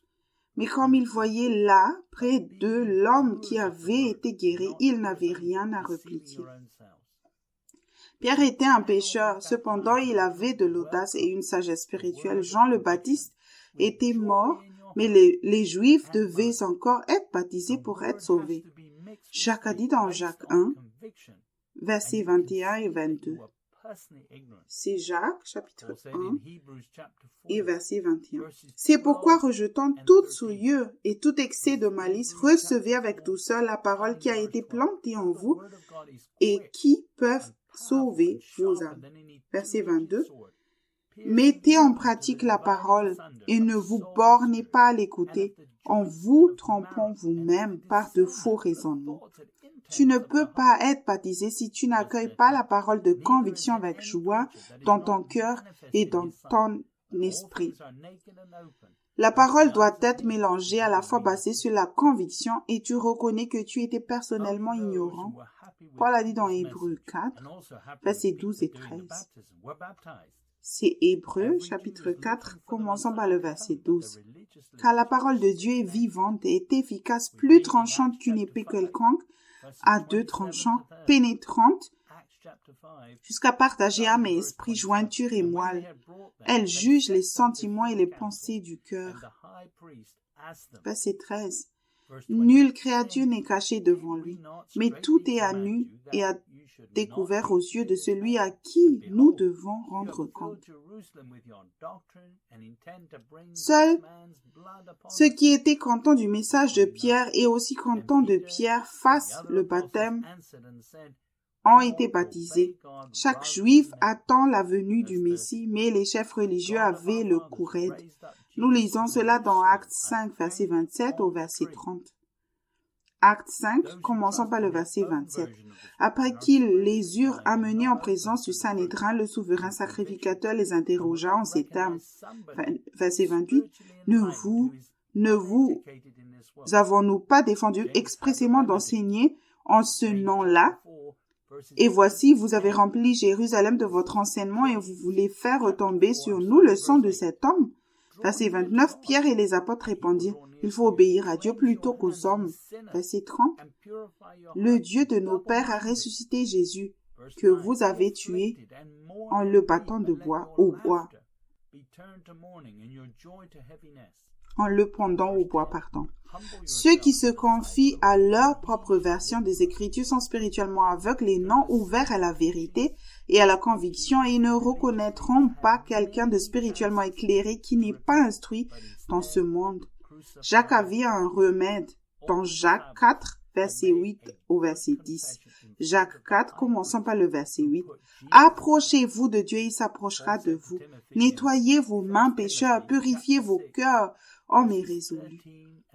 Mais comme ils voyaient là, près d'eux, l'homme qui avait été guéri, ils n'avaient rien à répliquer. Pierre était un pécheur, cependant il avait de l'audace et une sagesse spirituelle. Jean le Baptiste était mort, mais les Juifs devaient encore être baptisés pour être sauvés. Jacques a dit dans Jacques 1, versets 21 et 22. C'est Jacques, chapitre 1, et verset 21. C'est pourquoi, rejetant toute souillure et tout excès de malice, recevez avec douceur la parole qui a été plantée en vous et qui peuvent sauver vos âmes. Verset 22. Mettez en pratique la parole et ne vous bornez pas à l'écouter en vous trompant vous-même par de faux raisonnements. Tu ne peux pas être baptisé si tu n'accueilles pas la parole de conviction avec joie dans ton cœur et dans ton esprit. La parole doit être mélangée à la fois basée sur la conviction et tu reconnais que tu étais personnellement ignorant. Paul a dit dans Hébreux 4, versets 12 et 13. C'est Hébreux, chapitre 4, commençons par le verset 12. Car la parole de Dieu est vivante et est efficace, plus tranchante qu'une épée quelconque, à deux tranchants, pénétrante, jusqu'à partager âme et esprit, jointure et moelle. Elle juge les sentiments et les pensées du cœur. Verset 13. Nulle créature n'est cachée devant lui, mais tout est à nu et à découvert aux yeux de celui à qui nous devons rendre compte. Seuls ceux qui étaient contents du message de Pierre et aussi contents de Pierre face le baptême ont été baptisés. Chaque Juif attend la venue du Messie, mais les chefs religieux avaient le cou raide. Nous lisons cela dans Actes 5, verset 27 au verset 30. Acte 5, commençons par le verset 27. Après qu'ils les eurent amenés en présence du Sanhédrin, le souverain sacrificateur les interrogea en ces termes. Verset 28. Ne vous avons-nous pas défendu expressément d'enseigner en ce nom-là? Et voici, vous avez rempli Jérusalem de votre enseignement et vous voulez faire retomber sur nous le sang de cet homme. Verset 29, Pierre et les apôtres répondirent, il faut obéir à Dieu plutôt qu'aux hommes. Verset 30, le Dieu de nos pères a ressuscité Jésus, que vous avez tué en le battant au bois. En le pendant au bois, Ceux qui se confient à leur propre version des Écritures sont spirituellement aveugles et non ouverts à la vérité et à la conviction et ne reconnaîtront pas quelqu'un de spirituellement éclairé qui n'est pas instruit dans ce monde. Jacques avait un remède dans Jacques 4, verset 8 au verset 10. Jacques 4, commençons par le verset 8. Approchez-vous de Dieu, il s'approchera de vous. Nettoyez vos mains, pécheurs, purifiez vos cœurs, hommes irrésolus.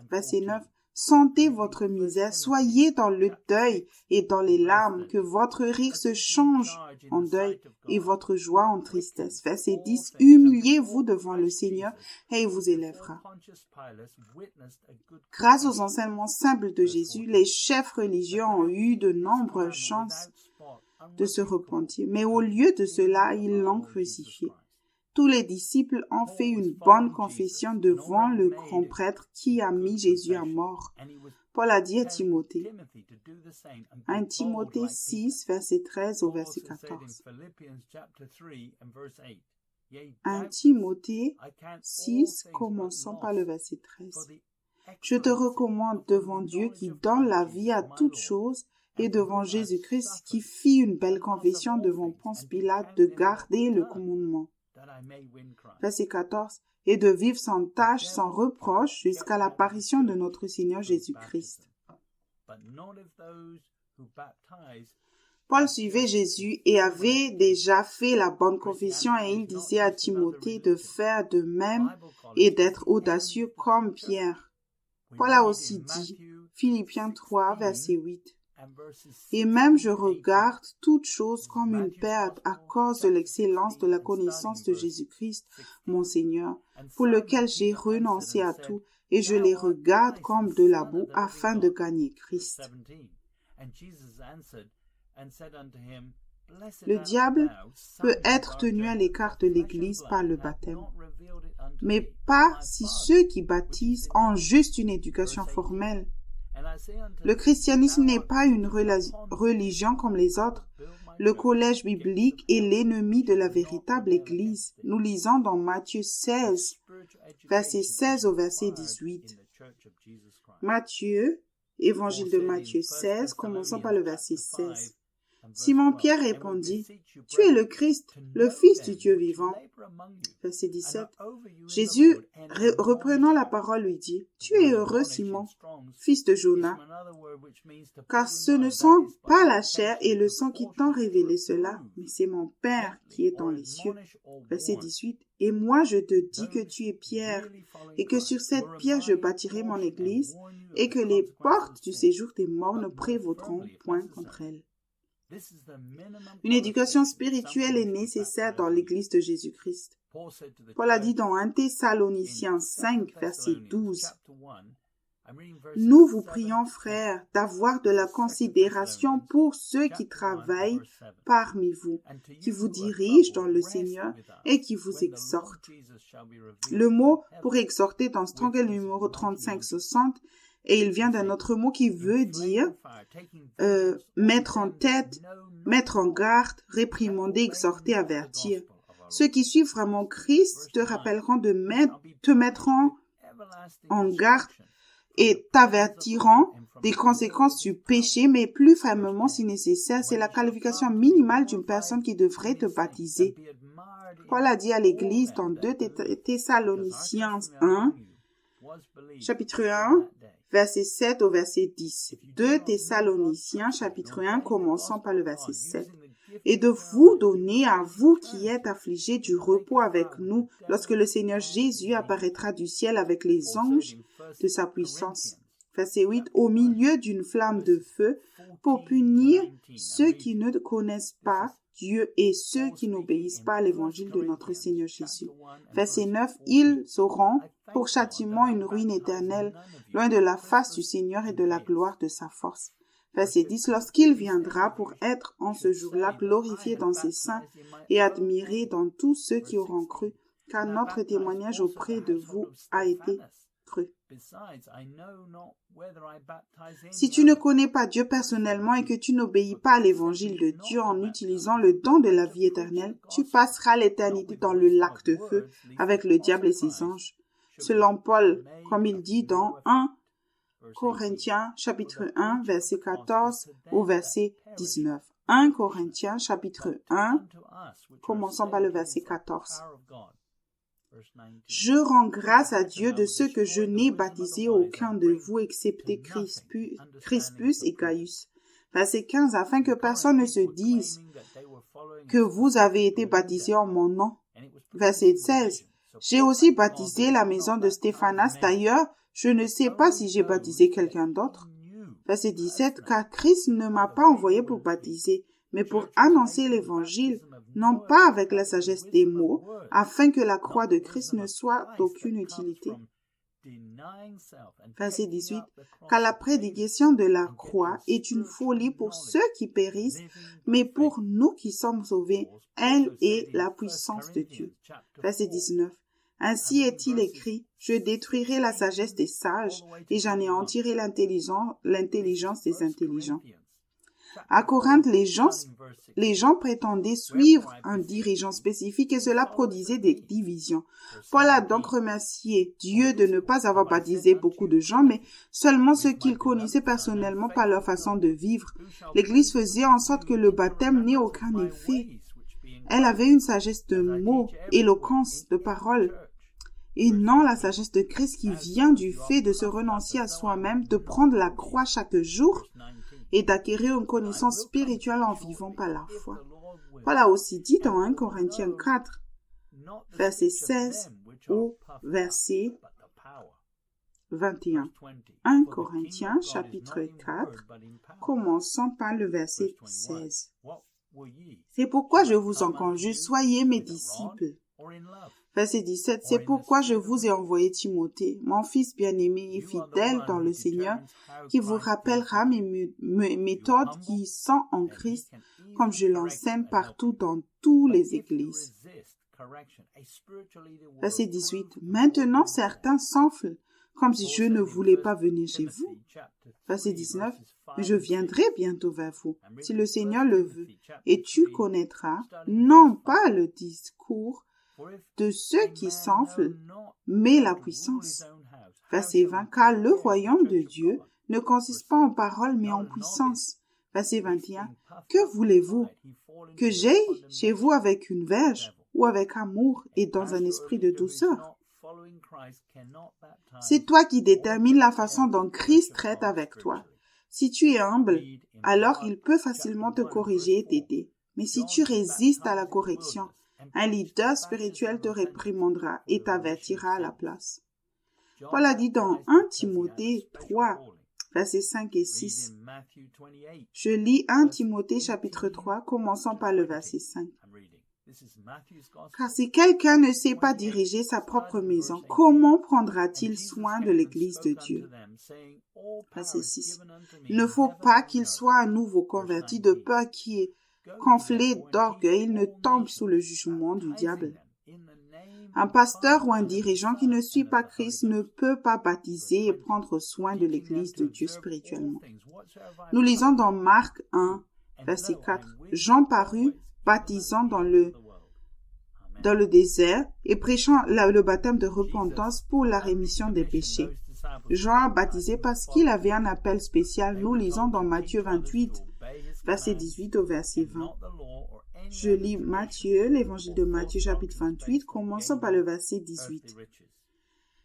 Verset 9. Sentez votre misère, soyez dans le deuil et dans les larmes, que votre rire se change en deuil et votre joie en tristesse. Verset 10. Humiliez-vous devant le Seigneur et il vous élèvera. Grâce aux enseignements simples de Jésus, les chefs religieux ont eu de nombreuses chances de se repentir, mais au lieu de cela, ils l'ont crucifié. Tous les disciples ont fait une bonne confession devant le grand prêtre qui a mis Jésus à mort. Paul a dit à Timothée, 1 Timothée 6, verset 13 au verset 14. 1 Timothée 6, commençons par le verset 13. Je te recommande devant Dieu qui donne la vie à toutes choses et devant Jésus-Christ qui fit une belle confession devant Ponce Pilate de garder le commandement. Verset 14. Et de vivre sans tâche, sans reproche, jusqu'à l'apparition de notre Seigneur Jésus-Christ. Paul suivait Jésus et avait déjà fait la bonne confession et il disait à Timothée de faire de même et d'être audacieux comme Pierre. Paul a aussi dit, Philippiens 3, verset 8. Et même je regarde toutes choses comme une perte à cause de l'excellence de la connaissance de Jésus-Christ, mon Seigneur, pour lequel j'ai renoncé à tout, et je les regarde comme de la boue afin de gagner Christ. Le diable peut être tenu à l'écart de l'Église par le baptême, mais pas si ceux qui baptisent ont juste une éducation formelle. Le christianisme n'est pas une religion comme les autres. Le collège biblique est l'ennemi de la véritable Église. Nous lisons dans Matthieu 16, verset 16 au verset 18. Matthieu, évangile de Matthieu 16, commençons par le verset 16. Simon-Pierre répondit, « Tu es le Christ, le Fils du Dieu vivant. » Verset 17. Jésus, reprenant la parole, lui dit, « Tu es heureux, Simon, fils de Jonas, car ce ne sont pas la chair et le sang qui t'ont révélé cela, mais c'est mon Père qui est dans les cieux. » Verset 18. « Et moi je te dis que tu es Pierre, et que sur cette pierre je bâtirai mon église, et que les portes du séjour des morts ne prévaudront point contre elle. » Une éducation spirituelle est nécessaire dans l'Église de Jésus-Christ. Paul a dit dans 1 Thessaloniciens 5, verset 12, « Nous vous prions, frères, d'avoir de la considération pour ceux qui travaillent parmi vous, qui vous dirigent dans le Seigneur et qui vous exhortent. » Le mot pour exhorter dans Strongel numéro 3560, et il vient d'un autre mot qui veut dire mettre en tête, mettre en garde, réprimander, exhorter, avertir. Ceux qui suivent vraiment Christ te rappelleront te mettront en garde et t'avertiront des conséquences du péché, mais plus fermement si nécessaire. C'est la qualification minimale d'une personne qui devrait te baptiser. Paul a dit à l'Église dans 2 Thessaloniciens 1, chapitre 1, verset 7 au verset 10. 2 Thessaloniciens, chapitre 1, commençons par le verset 7. Et de vous donner à vous qui êtes affligés du repos avec nous lorsque le Seigneur Jésus apparaîtra du ciel avec les anges de sa puissance. Verset 8. Au milieu d'une flamme de feu pour punir ceux qui ne connaissent pas Dieu et ceux qui n'obéissent pas à l'évangile de notre Seigneur Jésus. Verset 9. Ils auront pour châtiment une ruine éternelle, loin de la face du Seigneur et de la gloire de sa force. Verset 10. Lorsqu'il viendra pour être en ce jour-là glorifié dans ses saints et admiré dans tous ceux qui auront cru, car notre témoignage auprès de vous a été cru. Si tu ne connais pas Dieu personnellement et que tu n'obéis pas à l'évangile de Dieu en utilisant le don de la vie éternelle, tu passeras l'éternité dans le lac de feu avec le diable et ses anges. Selon Paul, comme il dit dans 1 Corinthiens chapitre 1, verset 14 au verset 19. 1 Corinthiens chapitre 1, commençons par le verset 14. Je rends grâce à Dieu de ce que je n'ai baptisé aucun de vous excepté Crispus et Gaius, Verset 15, afin que personne ne se dise que vous avez été baptisés en mon nom. Verset 16, j'ai aussi baptisé la maison de Stéphanas. D'ailleurs, je ne sais pas si j'ai baptisé quelqu'un d'autre. Verset 17, car Christ ne m'a pas envoyé pour baptiser, mais pour annoncer l'évangile, non pas avec la sagesse des mots, afin que la croix de Christ ne soit d'aucune utilité. Verset 18, car la prédication de la croix est une folie pour ceux qui périssent, mais pour nous qui sommes sauvés, elle est la puissance de Dieu. Verset 19, ainsi est-il écrit, je détruirai la sagesse des sages et j'anéantirai l'intelligence des intelligents. À Corinthe, les gens prétendaient suivre un dirigeant spécifique et cela produisait des divisions. Paul a donc remercié Dieu de ne pas avoir baptisé beaucoup de gens, mais seulement ceux qu'il connaissait personnellement par leur façon de vivre. L'Église faisait en sorte que le baptême n'ait aucun effet. Elle avait une sagesse de mots, éloquence de paroles, et non la sagesse de Christ qui vient du fait de se renoncer à soi-même, de prendre la croix chaque jour, et d'acquérir une connaissance spirituelle en vivant par la foi. Paul a aussi dit dans 1 Corinthiens 4, verset 16 au verset 21. 1 Corinthiens chapitre 4, commençons par le verset 16. C'est pourquoi je vous en conjure, soyez mes disciples. Verset 17, c'est pourquoi je vous ai envoyé Timothée, mon fils bien-aimé et fidèle dans le Seigneur, qui vous rappellera mes méthodes qui sont en Christ, comme je l'enseigne partout dans toutes les églises. Verset 18, maintenant certains s'enflent, comme si je ne voulais pas venir chez vous. Verset 19, mais je viendrai bientôt vers vous, si le Seigneur le veut, et tu connaîtras, non pas le discours de ceux qui s'enflent, mais la puissance. Verset 20, car le royaume de Dieu ne consiste pas en paroles, mais en puissance. Verset 21, que voulez-vous? Que j'aille chez vous avec une verge ou avec amour et dans un esprit de douceur? C'est toi qui détermines la façon dont Christ traite avec toi. Si tu es humble, alors il peut facilement te corriger et t'aider. Mais si tu résistes à la correction, un leader spirituel te réprimandera et t'avertira à la place. Paul a dit dans 1 Timothée 3, versets 5 et 6. Je lis 1 Timothée chapitre 3, commençons par le verset 5. Car si quelqu'un ne sait pas diriger sa propre maison, comment prendra-t-il soin de l'Église de Dieu? Verset 6. Il ne faut pas qu'il soit un nouveau converti de peur qui est conflé d'orgueil, il ne tombe sous le jugement du diable. Un pasteur ou un dirigeant qui ne suit pas Christ ne peut pas baptiser et prendre soin de l'Église de Dieu spirituellement. Nous lisons dans Marc 1, verset 4. Jean parut baptisant dans le désert et prêchant le baptême de repentance pour la rémission des péchés. Jean a baptisé parce qu'il avait un appel spécial. Nous lisons dans Matthieu 28, verset 18 au verset 20. Je lis Matthieu, l'évangile de Matthieu, chapitre 28, commençant par le verset 18.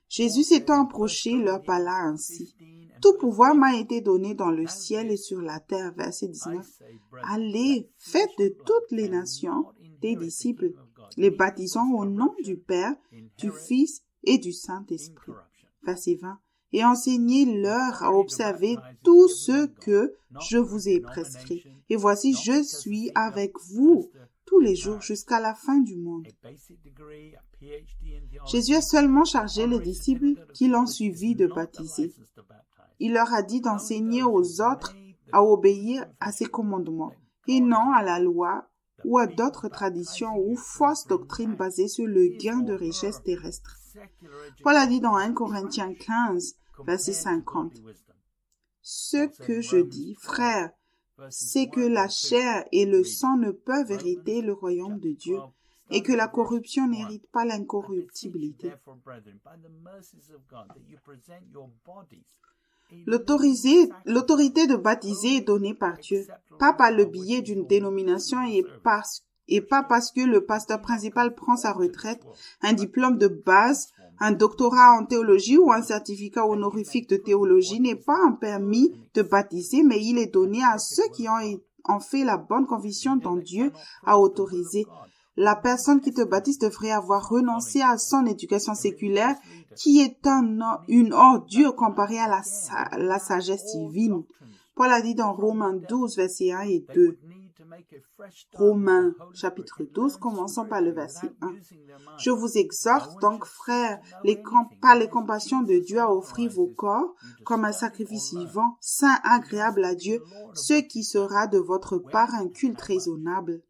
Jésus s'étant approché, leur parla ainsi. Tout pouvoir m'a été donné dans le ciel et sur la terre. Verset 19. Allez, faites de toutes les nations des disciples, les baptisant au nom du Père, du Fils et du Saint-Esprit. Verset 20. Et enseignez-leur à observer tout ce que je vous ai prescrit. Et voici, je suis avec vous tous les jours jusqu'à la fin du monde. Jésus a seulement chargé les disciples qui l'ont suivi de baptiser. Il leur a dit d'enseigner aux autres à obéir à ses commandements et non à la loi ou à d'autres traditions ou fausses doctrines basées sur le gain de richesses terrestres. Paul a dit dans 1 Corinthiens 15, verset 50. Ce que je dis, frères, c'est que la chair et le sang ne peuvent hériter le royaume de Dieu et que la corruption n'hérite pas l'incorruptibilité. L'autorité de baptiser est donnée par Dieu, pas par le biais d'une dénomination et parce et pas parce que le pasteur principal prend sa retraite, un diplôme de base, un doctorat en théologie ou un certificat honorifique de théologie n'est pas un permis de baptiser, mais il est donné à ceux qui ont fait la bonne confession dont Dieu a autorisé. La personne qui te baptise devrait avoir renoncé à son éducation séculaire, qui est une ordure comparée à la sagesse divine. Paul a dit dans Romains 12, versets 1 et 2. Romains, chapitre 12, commençons par le verset 1. Je vous exhorte donc, frères, par les compassions de Dieu, à offrir vos corps comme un sacrifice vivant, saint, agréable à Dieu, ce qui sera de votre part un culte raisonnable.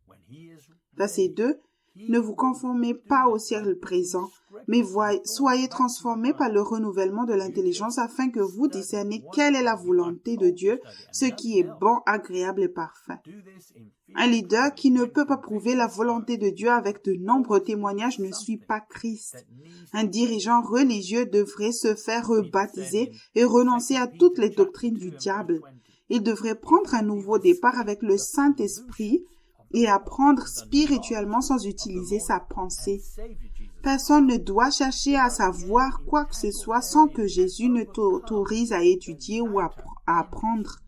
Verset 2. Ne vous conformez pas au siècle présent, mais soyez transformés par le renouvellement de l'intelligence afin que vous discerniez quelle est la volonté de Dieu, ce qui est bon, agréable et parfait. Un leader qui ne peut pas prouver la volonté de Dieu avec de nombreux témoignages ne suit pas Christ. Un dirigeant religieux devrait se faire rebaptiser et renoncer à toutes les doctrines du diable. Il devrait prendre un nouveau départ avec le Saint-Esprit et apprendre spirituellement sans utiliser sa pensée. Personne ne doit chercher à savoir quoi que ce soit sans que Jésus ne t'autorise à étudier ou à apprendre.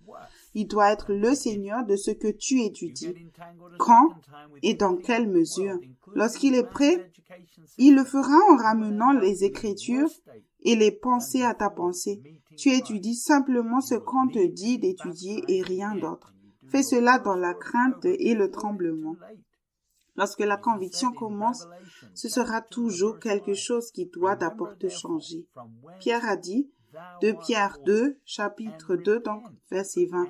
Il doit être le Seigneur de ce que tu étudies. Quand et dans quelle mesure? Lorsqu'il est prêt, il le fera en ramenant les Écritures et les pensées à ta pensée. Tu étudies simplement ce qu'on te dit d'étudier et rien d'autre. Fais cela dans la crainte et le tremblement. Lorsque la conviction commence, ce sera toujours quelque chose qui doit d'abord te changer. Pierre a dit, 2 Pierre 2, chapitre 2, donc verset 20.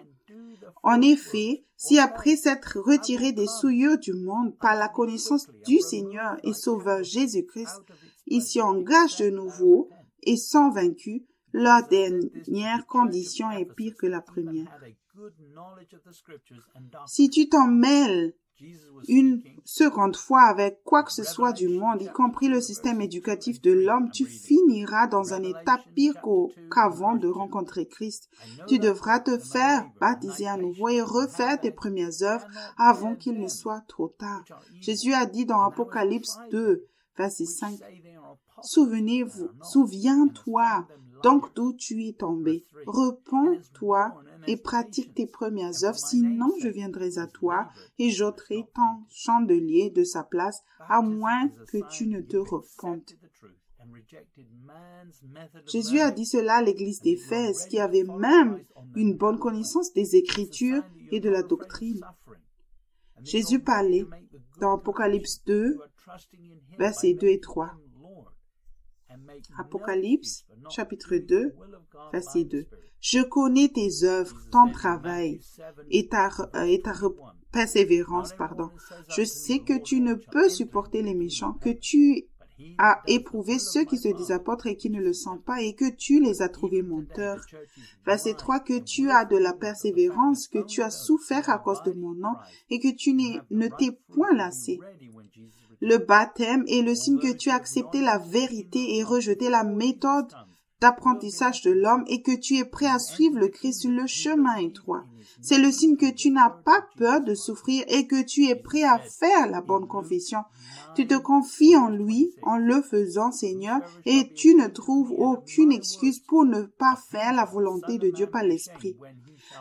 En effet, si après s'être retiré des souillures du monde par la connaissance du Seigneur et Sauveur Jésus-Christ, ils s'y engagent de nouveau et sont vaincus, leur dernière condition est pire que la première. Si tu t'en mêles une seconde fois avec quoi que ce soit du monde, y compris le système éducatif de l'homme, tu finiras dans un état pire qu'avant de rencontrer Christ. Tu devras te faire baptiser à nouveau et refaire tes premières œuvres avant qu'il ne soit trop tard. Jésus a dit dans Apocalypse 2, verset 5, « Souviens-toi donc d'où tu es tombé. Repens-toi et pratique tes premières œuvres, sinon je viendrai à toi et j'ôterai ton chandelier de sa place, à moins que tu ne te repentes. » Jésus a dit cela à l'église d'Éphèse, qui avait même une bonne connaissance des Écritures et de la doctrine. Jésus parlait dans Apocalypse 2, versets 2 et 3. Apocalypse, chapitre 2, verset 2. Je connais tes œuvres, ton travail et ta persévérance, Je sais que tu ne peux supporter les méchants, que tu as éprouvé ceux qui se disent apôtres et qui ne le sont pas, et que tu les as trouvés menteurs. Verset 3, que tu as de la persévérance, que tu as souffert à cause de mon nom, et que tu ne t'es point lassé. Le baptême est le signe que tu as accepté la vérité et rejeté la méthode d'apprentissage de l'homme et que tu es prêt à suivre le Christ sur le chemin étroit. C'est le signe que tu n'as pas peur de souffrir et que tu es prêt à faire la bonne confession. Tu te confies en lui en le faisant, Seigneur, et tu ne trouves aucune excuse pour ne pas faire la volonté de Dieu par l'Esprit.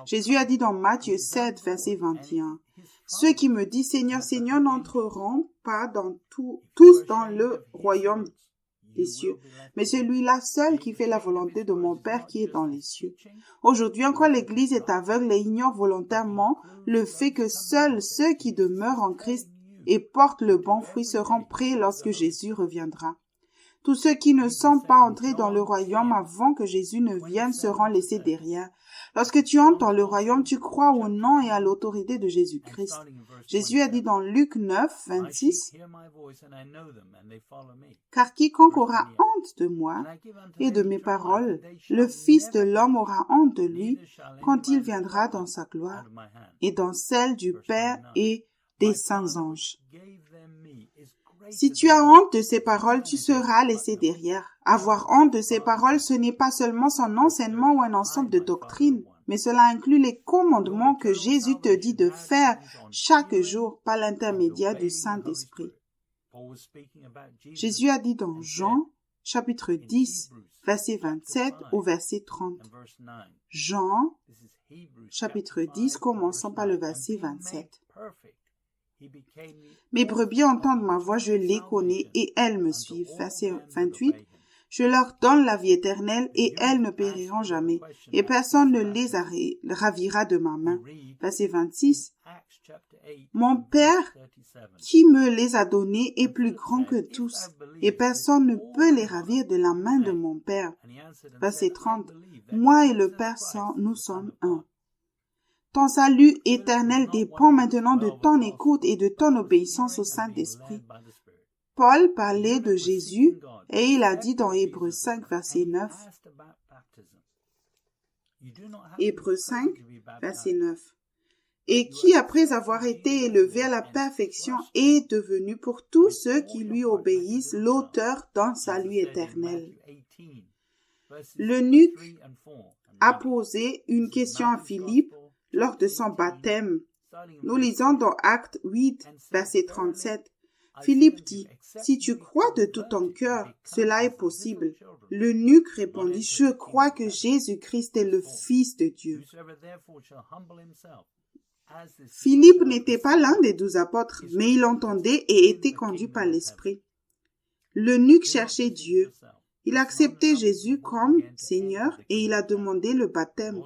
Jésus a dit dans Matthieu 7, verset 21, « Ceux qui me disent Seigneur, Seigneur n'entreront pas tous dans le royaume des cieux, mais celui-là seul qui fait la volonté de mon Père qui est dans les cieux. » Aujourd'hui encore, l'Église est aveugle et ignore volontairement le fait que seuls ceux qui demeurent en Christ et portent le bon fruit seront prêts lorsque Jésus reviendra. Tous ceux qui ne sont pas entrés dans le royaume avant que Jésus ne vienne seront laissés derrière. Lorsque tu entres dans le royaume, tu crois au nom et à l'autorité de Jésus-Christ. Jésus a dit dans Luc 9, 26, « Car quiconque aura honte de moi et de mes paroles, le Fils de l'homme aura honte de lui quand il viendra dans sa gloire et dans celle du Père et des saints anges. » Si tu as honte de ces paroles, tu seras laissé derrière. Avoir honte de ces paroles, ce n'est pas seulement son enseignement ou un ensemble de doctrines. mais cela inclut les commandements que Jésus te dit de faire chaque jour par l'intermédiaire du Saint-Esprit. Jésus a dit dans Jean, chapitre 10, verset 27 au verset 30. Jean, chapitre 10, commençant par le verset 27. Mes brebis entendent ma voix, je les connais et elles me suivent. Verset 28. Je leur donne la vie éternelle et elles ne périront jamais, et personne ne les ravira de ma main. Verset 26. Mon Père qui me les a donnés est plus grand que tous, et personne ne peut les ravir de la main de mon Père. Verset 30. Moi et le Père, nous sommes un. Ton salut éternel dépend maintenant de ton écoute et de ton obéissance au Saint-Esprit. Paul parlait de Jésus et il a dit dans Hébreux 5, verset 9. Hébreux 5, verset 9. Et qui, après avoir été élevé à la perfection, est devenu pour tous ceux qui lui obéissent l'auteur d'un salut éternel. L'eunuque a posé une question à Philippe lors de son baptême. Nous lisons dans Actes 8, verset 37. Philippe dit, « Si tu crois de tout ton cœur, cela est possible. » L'eunuque répondit, « Je crois que Jésus-Christ est le Fils de Dieu. » Philippe n'était pas l'un des 12 apôtres, mais il entendait et était conduit par l'Esprit. L'eunuque cherchait Dieu. Il acceptait Jésus comme Seigneur et il a demandé le baptême.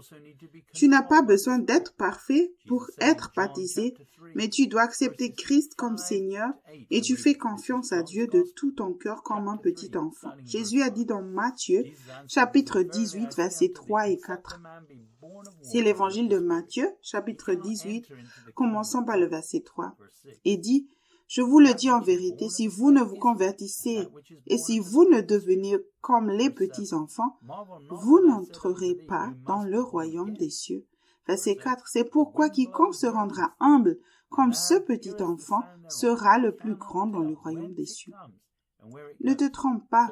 Tu n'as pas besoin d'être parfait pour être baptisé, mais tu dois accepter Christ comme Seigneur et tu fais confiance à Dieu de tout ton cœur comme un petit enfant. Jésus a dit dans Matthieu, chapitre 18, versets 3 et 4. C'est l'évangile de Matthieu, chapitre 18, commençons par le verset 3, et dit, je vous le dis en vérité, si vous ne vous convertissez et si vous ne devenez comme les petits-enfants, vous n'entrerez pas dans le royaume des cieux. Verset 4, c'est pourquoi quiconque se rendra humble comme ce petit enfant sera le plus grand dans le royaume des cieux. Ne te trompe pas,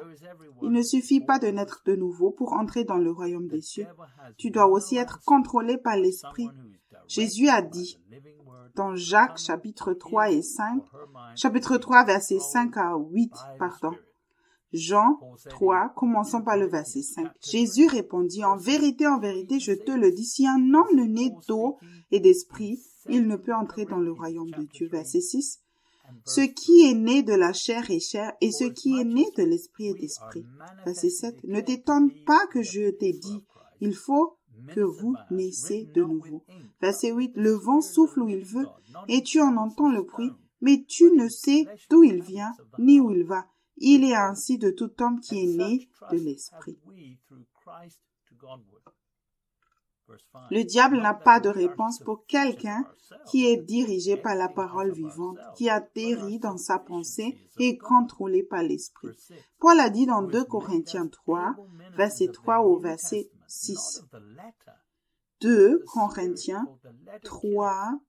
il ne suffit pas de naître de nouveau pour entrer dans le royaume des cieux. Tu dois aussi être contrôlé par l'Esprit. Jésus a dit, dans Jacques chapitre 3 et 5, chapitre 3 versets 5 à 8, Jean 3, commençons par le verset 5. Jésus répondit, en vérité, je te le dis, si un homme ne naît d'eau et d'esprit, il ne peut entrer dans le royaume de Dieu. Verset 6. Ce qui est né de la chair est chair, et ce qui est né de l'esprit est esprit. Verset 7. Ne t'étonne pas que je t'ai dit, il faut que vous naissiez de nouveau. Verset 8. Le vent souffle où il veut, et tu en entends le bruit, mais tu ne sais d'où il vient, ni où il va. Il est ainsi de tout homme qui est né de l'esprit. Le diable n'a pas de réponse pour quelqu'un qui est dirigé par la parole vivante, qui atterrit dans sa pensée et est contrôlé par l'esprit. Paul a dit dans 2 Corinthiens 3, verset 3 au verset 6. 2 Corinthiens 3,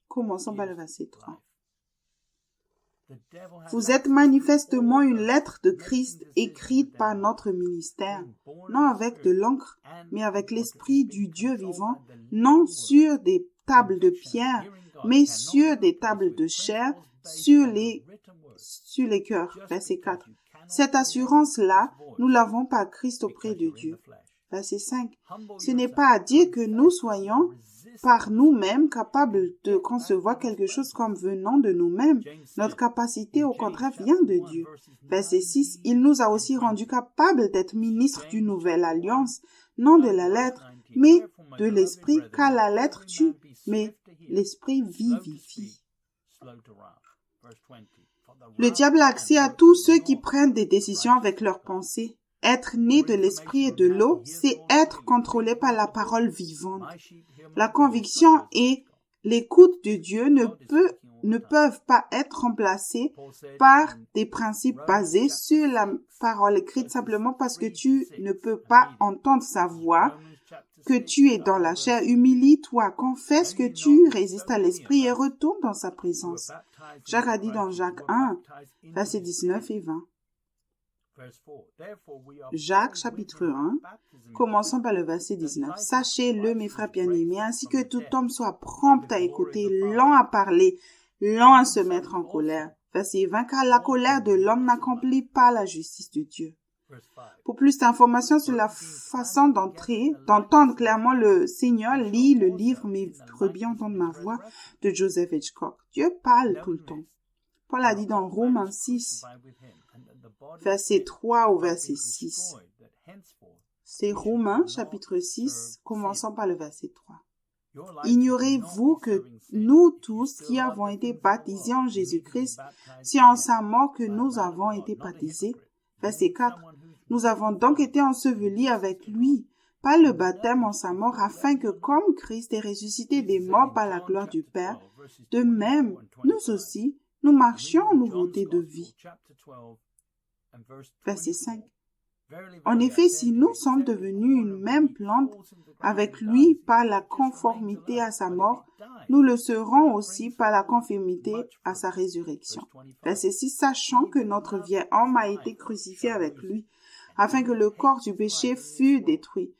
commençons par le verset 3. Vous êtes manifestement une lettre de Christ écrite par notre ministère, non avec de l'encre, mais avec l'Esprit du Dieu vivant, non sur des tables de pierre, mais sur des tables de chair, sur les cœurs. Verset 4. Cette assurance-là, nous l'avons par Christ auprès de Dieu. Verset 5. Ce n'est pas à dire que nous soyons par nous-mêmes capables de concevoir quelque chose comme venant de nous-mêmes. Notre capacité, au contraire, vient de Dieu. Verset 6. Il nous a aussi rendus capables d'être ministres d'une nouvelle alliance, non de la lettre, mais de l'esprit, car la lettre tue, mais l'esprit vivifie. Le diable a accès à tous ceux qui prennent des décisions avec leurs pensées. Être né de l'esprit et de l'eau, c'est être contrôlé par la parole vivante. La conviction et l'écoute de Dieu ne peuvent pas être remplacés par des principes basés sur la parole écrite simplement parce que tu ne peux pas entendre sa voix, que tu es dans la chair. Humilie-toi, confesse que tu résistes à l'esprit et retourne dans sa présence. Jacques a dit dans Jacques 1, versets 19 et 20. Jacques chapitre 1, commençons par le verset 19. Sachez-le, mes frères bien-aimés, ainsi que tout homme soit prompt à écouter, lent à parler, lent à se mettre en colère. Verset 20, car la colère de l'homme n'accomplit pas la justice de Dieu. Pour plus d'informations sur la façon d'entendre clairement le Seigneur, lis le livre « Mes brebis entendent ma voix » de Joseph Hitchcock. Dieu parle tout le temps. Paul a dit dans Romains 6, verset 3 au verset 6. C'est Romains chapitre 6, commençons par le verset 3. Ignorez-vous que nous tous qui avons été baptisés en Jésus-Christ, c'est en sa mort que nous avons été baptisés. Verset 4. Nous avons donc été ensevelis avec lui par le baptême en sa mort, afin que comme Christ est ressuscité des morts par la gloire du Père, de même, nous aussi, nous marchions en nouveauté de vie. Verset 5. En effet, si nous sommes devenus une même plante avec lui par la conformité à sa mort, nous le serons aussi par la conformité à sa résurrection. Verset 6. Sachant que notre vieil homme a été crucifié avec lui, afin que le corps du péché fût détruit,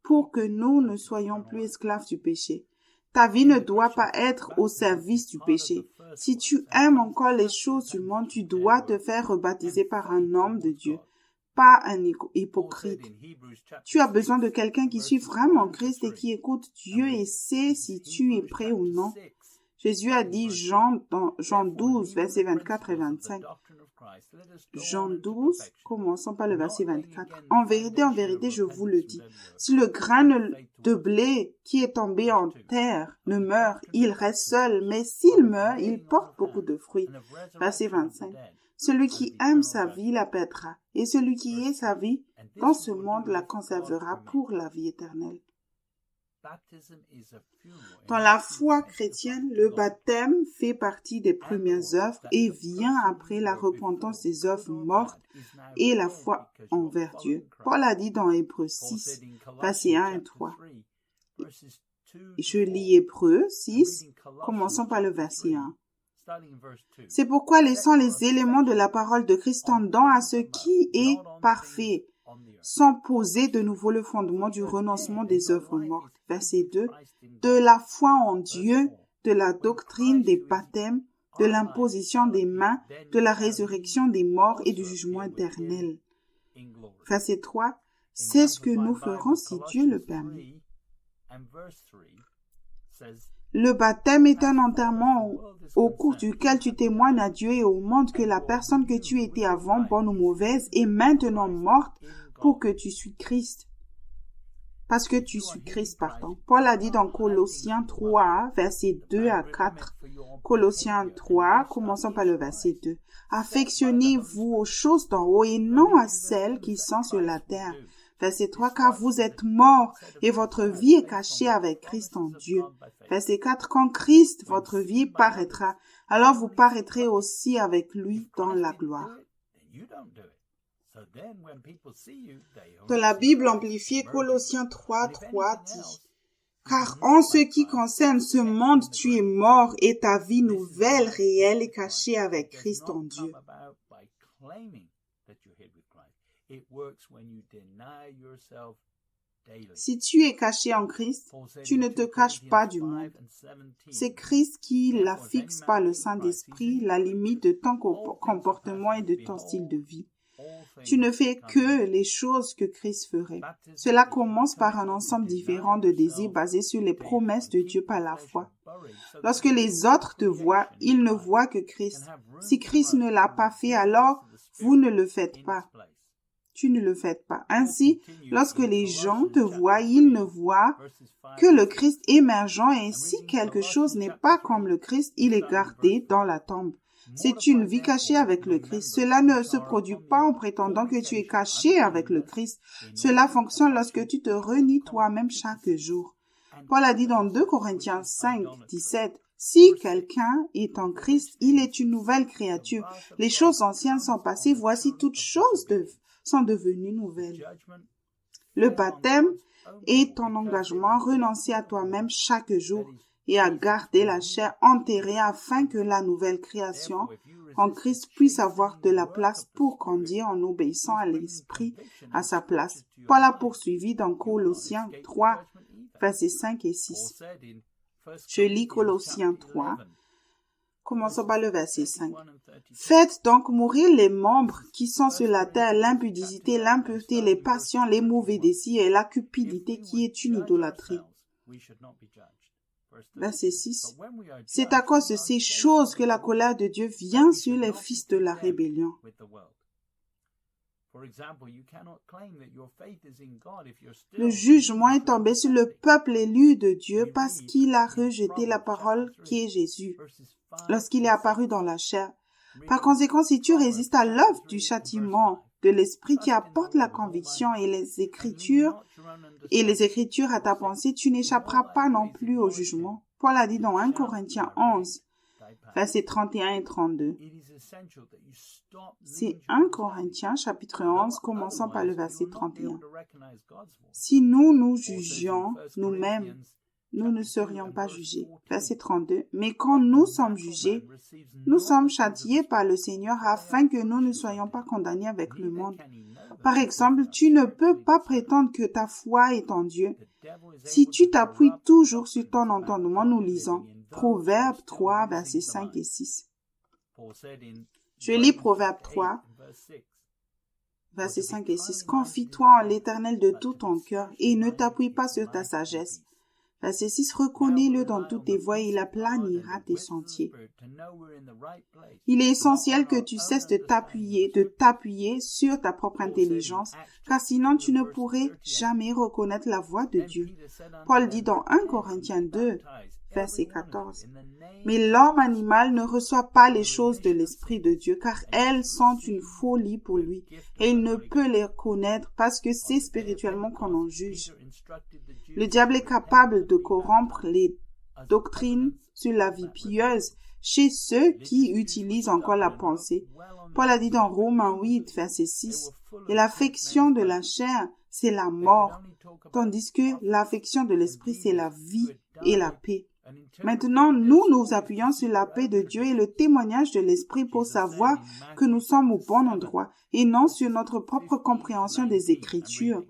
pour que nous ne soyons plus esclaves du péché. Ta vie ne doit pas être au service du péché. Si tu aimes encore les choses du monde, tu dois te faire rebaptiser par un homme de Dieu, pas un hypocrite. Tu as besoin de quelqu'un qui suit vraiment Christ et qui écoute Dieu et sait si tu es prêt ou non. Jésus a dit dans Jean 12, versets 24 et 25. Jean 12, commençons par le verset 24. En vérité, je vous le dis, si le grain de blé qui est tombé en terre ne meurt, il reste seul, mais s'il meurt, il porte beaucoup de fruits. Verset 25. Celui qui aime sa vie la perdra, et celui qui hait sa vie dans ce monde la conservera pour la vie éternelle. Dans la foi chrétienne, le baptême fait partie des premières œuvres et vient après la repentance des œuvres mortes et la foi envers Dieu. Paul a dit dans Hébreux 6, versets 1 et 3. Je lis Hébreux 6, commençons par le verset 1. C'est pourquoi, laissant les éléments de la parole de Christ tendant à ce qui est parfait, sans poser de nouveau le fondement du renoncement des œuvres mortes. Verset 2. De la foi en Dieu, de la doctrine des baptêmes, de l'imposition des mains, de la résurrection des morts et du jugement éternel. Verset 3. C'est ce que nous ferons si Dieu le permet. Le baptême est un enterrement au cours duquel tu témoignes à Dieu et au monde que la personne que tu étais avant, bonne ou mauvaise, est maintenant morte pour que tu suis Christ. Parce que tu suis Christ, pardon. Paul a dit dans Colossiens 3, versets 2 à 4. Colossiens 3, commençons par le verset 2. Affectionnez-vous aux choses d'en haut et non à celles qui sont sur la terre. Verset 3, car vous êtes morts et votre vie est cachée avec Christ en Dieu. Verset 4, quand Christ, votre vie, paraîtra, alors vous paraîtrez aussi avec lui dans la gloire. Dans la Bible amplifiée, Colossiens 3, 3 dit, car en ce qui concerne ce monde, tu es mort et ta vie nouvelle, réelle, est cachée avec Christ en Dieu. Si tu es caché en Christ, tu ne te caches pas du monde. C'est Christ qui la fixe par le Saint-Esprit, la limite de ton comportement et de ton style de vie. Tu ne fais que les choses que Christ ferait. Cela commence par un ensemble différent de désirs basés sur les promesses de Dieu par la foi. Lorsque les autres te voient, ils ne voient que Christ. Si Christ ne l'a pas fait, alors vous ne le faites pas. Tu ne le fais pas. Ainsi, lorsque les gens te voient, ils ne voient que le Christ émergent et si quelque chose n'est pas comme le Christ, il est gardé dans la tombe. C'est une vie cachée avec le Christ. Cela ne se produit pas en prétendant que tu es caché avec le Christ. Cela fonctionne lorsque tu te renies toi-même chaque jour. Paul a dit dans 2 Corinthiens 5, 17, « Si quelqu'un est en Christ, il est une nouvelle créature. Les choses anciennes sont passées, voici toutes choses sont devenues nouvelles. » Le baptême est ton engagement, renoncer à toi-même chaque jour. et à garder la chair enterrée afin que la nouvelle création en Christ puisse avoir de la place pour grandir en obéissant à l'Esprit à sa place. Paul a poursuivi dans Colossiens 3, versets 5 et 6. Je lis Colossiens 3, commençons par le verset 5. Faites donc mourir les membres qui sont sur la terre, l'impudicité, l'impureté, les passions, les mauvais désirs et la cupidité qui est une idolâtrie. Verset 6. C'est à cause de ces choses que la colère de Dieu vient sur les fils de la rébellion. Le jugement est tombé sur le peuple élu de Dieu parce qu'il a rejeté la parole qui est Jésus lorsqu'il est apparu dans la chair. Par conséquent, si tu résistes à l'œuvre du châtiment de l'Esprit qui apporte la conviction et les Écritures à ta pensée, tu n'échapperas pas non plus au jugement. Paul a dit dans 1 Corinthiens 11, versets 31 et 32. C'est 1 Corinthiens chapitre 11, commençant par le verset 31. Si nous nous jugions nous-mêmes, nous ne serions pas jugés. Verset 32. Mais quand nous sommes jugés, nous sommes châtiés par le Seigneur afin que nous ne soyons pas condamnés avec le monde. Par exemple, tu ne peux pas prétendre que ta foi est en Dieu. Si tu t'appuies toujours sur ton entendement, nous lisons Proverbe 3, versets 5 et 6. Je lis Proverbe 3, versets 5 et 6. Confie-toi en l'Éternel de tout ton cœur et ne t'appuie pas sur ta sagesse. Verset 6, reconnais-le dans toutes tes voies et il aplanira tes sentiers. Il est essentiel que tu cesses de t'appuyer sur ta propre intelligence, car sinon tu ne pourrais jamais reconnaître la voix de Dieu. Paul dit dans 1 Corinthiens 2, verset 14, « Mais l'homme animal ne reçoit pas les choses de l'Esprit de Dieu, car elles sont une folie pour lui, et il ne peut les connaître parce que c'est spirituellement qu'on en juge. » Le diable est capable de corrompre les doctrines sur la vie pieuse chez ceux qui utilisent encore la pensée. Paul a dit dans Romains 8, verset 6, « Et l'affection de la chair, c'est la mort, tandis que l'affection de l'esprit, c'est la vie et la paix. » Maintenant, nous nous appuyons sur la paix de Dieu et le témoignage de l'Esprit pour savoir que nous sommes au bon endroit et non sur notre propre compréhension des Écritures.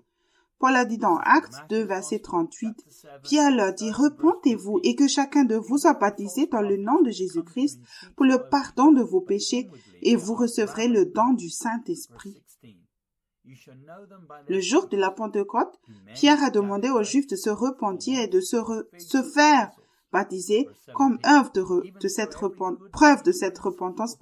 Paul a dit dans Actes 2, verset 38, « Pierre leur dit, repentez-vous et que chacun de vous soit baptisé dans le nom de Jésus-Christ pour le pardon de vos péchés et vous recevrez le don du Saint-Esprit. » Le jour de la Pentecôte, Pierre a demandé aux Juifs de se repentir et de se faire baptiser comme preuve de cette repentance.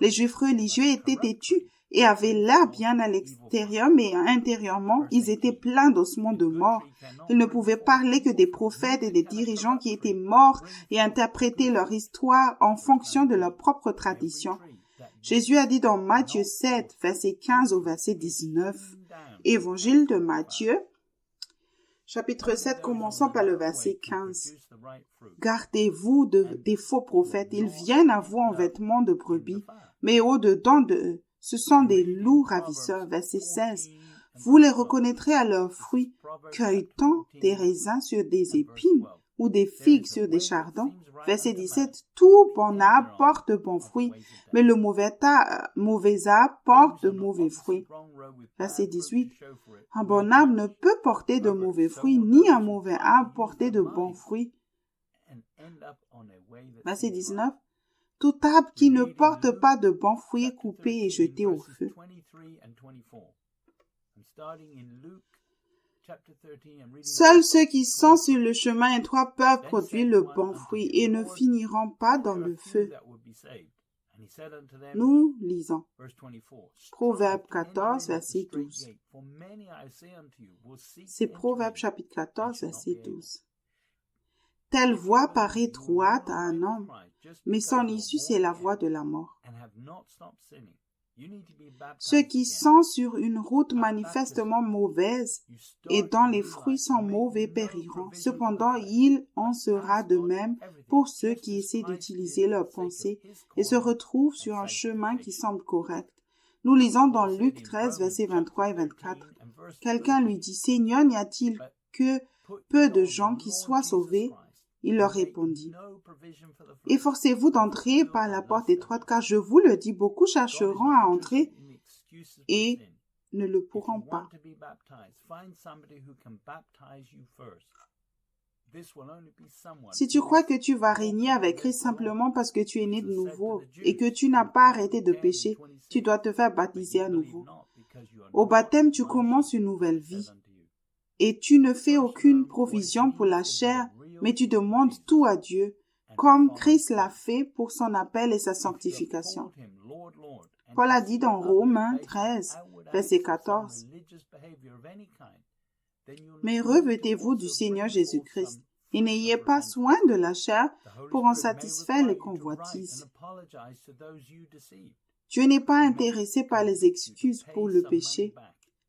Les Juifs religieux étaient têtus et avaient l'air bien à l'extérieur, mais intérieurement, ils étaient pleins d'ossements de mort. Ils ne pouvaient parler que des prophètes et des dirigeants qui étaient morts et interpréter leur histoire en fonction de leur propre tradition. Jésus a dit dans Matthieu 7, verset 15 au verset 19, Évangile de Matthieu, chapitre 7, commençant par le verset 15. Gardez-vous des faux prophètes. Ils viennent à vous en vêtements de brebis, mais au-dedans d'eux, ce sont des loups ravisseurs. Verset 16. Vous les reconnaîtrez à leurs fruits. Cueille-t-on des raisins sur des épines ou des figues sur des chardons? Verset 17. Tout bon arbre porte de bons fruits, mais le mauvais arbre porte de mauvais fruits. Verset 18. Un bon arbre ne peut porter de mauvais fruits, ni un mauvais arbre porter de bons fruits. Verset 19. Tout arbre qui ne porte pas de bons fruits est coupé et jeté au feu. Seuls ceux qui sont sur le chemin étroit peuvent produire le bon fruit et ne finiront pas dans le feu. Nous lisons Proverbe 14, verset 12. C'est Proverbe chapitre 14, verset 12. Telle voie paraît droite à un homme, mais son issue, c'est la voie de la mort. Ceux qui sont sur une route manifestement mauvaise et dont les fruits sont mauvais périront. Cependant, il en sera de même pour ceux qui essaient d'utiliser leur pensée et se retrouvent sur un chemin qui semble correct. Nous lisons dans Luc 13, versets 23 et 24. Quelqu'un lui dit, « Seigneur, n'y a-t-il que peu de gens qui soient sauvés ?» Il leur répondit, « Efforcez-vous d'entrer par la porte étroite, car je vous le dis, beaucoup chercheront à entrer et ne le pourront pas. » Si tu crois que tu vas régner avec Christ simplement parce que tu es né de nouveau et que tu n'as pas arrêté de pécher, tu dois te faire baptiser à nouveau. Au baptême, tu commences une nouvelle vie et tu ne fais aucune provision pour la chair, mais tu demandes tout à Dieu, comme Christ l'a fait pour son appel et sa sanctification. Paul a dit dans Romains 13, verset 14, « Mais revêtez-vous du Seigneur Jésus-Christ, et n'ayez pas soin de la chair pour en satisfaire les convoitises. » Dieu n'est pas intéressé par les excuses pour le péché.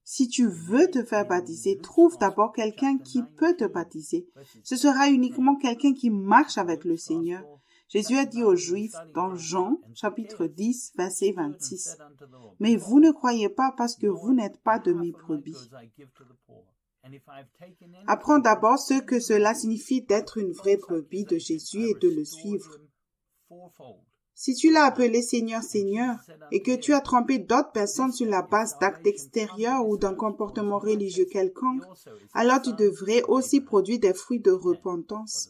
Si tu veux te faire baptiser, trouve d'abord quelqu'un qui peut te baptiser. Ce sera uniquement quelqu'un qui marche avec le Seigneur. Jésus a dit aux Juifs dans Jean, chapitre 10, verset 26, « Mais vous ne croyez pas parce que vous n'êtes pas de mes brebis. » Apprends d'abord ce que cela signifie d'être une vraie brebis de Jésus et de le suivre. Si tu l'as appelé Seigneur, Seigneur, et que tu as trompé d'autres personnes sur la base d'actes extérieurs ou d'un comportement religieux quelconque, alors tu devrais aussi produire des fruits de repentance.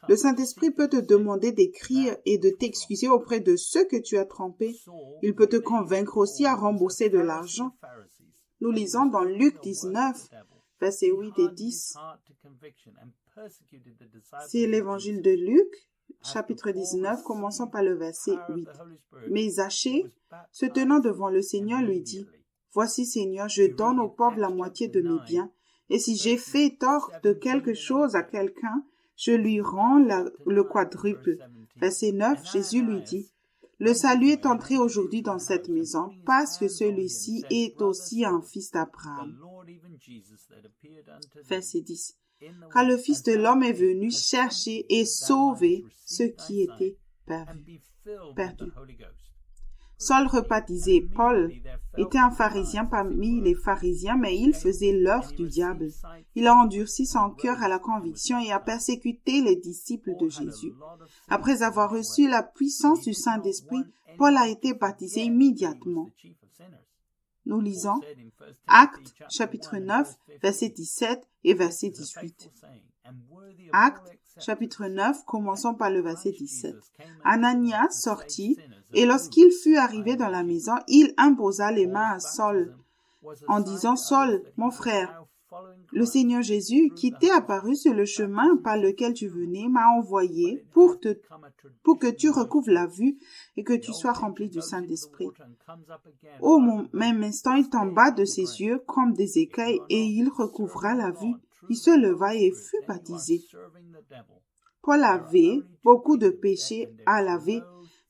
Le Saint-Esprit peut te demander d'écrire et de t'excuser auprès de ceux que tu as trompés. Il peut te convaincre aussi à rembourser de l'argent. Nous lisons dans Luc 19, versets 8 et 10. C'est l'évangile de Luc, chapitre 19, commençons par le verset 8. Mais Zachée, se tenant devant le Seigneur, lui dit, « Voici, Seigneur, je donne aux pauvres la moitié de mes biens, et si j'ai fait tort de quelque chose à quelqu'un, je lui rends le quadruple. » Verset 9, Jésus lui dit, « Le salut est entré aujourd'hui dans cette maison, parce que celui-ci est aussi un fils d'Abraham. » Verset 10. Car le Fils de l'homme est venu chercher et sauver ceux qui étaient perdus. Saul rebaptisé Paul était un pharisien parmi les pharisiens, mais il faisait l'œuvre du diable. Il a endurci son cœur à la conviction et a persécuté les disciples de Jésus. Après avoir reçu la puissance du Saint-Esprit, Paul a été baptisé immédiatement. Nous lisons Actes, chapitre 9, verset 17 et verset 18. Actes, chapitre 9, commençons par le verset 17. Ananias sortit, et lorsqu'il fut arrivé dans la maison, il imposa les mains à Saul, en disant, « Saul, mon frère, le Seigneur Jésus, qui t'est apparu sur le chemin par lequel tu venais, m'a envoyé pour que tu recouvres la vue et que tu sois rempli du Saint-Esprit. » Au même instant, il tomba de ses yeux comme des écailles et il recouvra la vue. Il se leva et fut baptisé. Paul avait beaucoup de péchés à laver,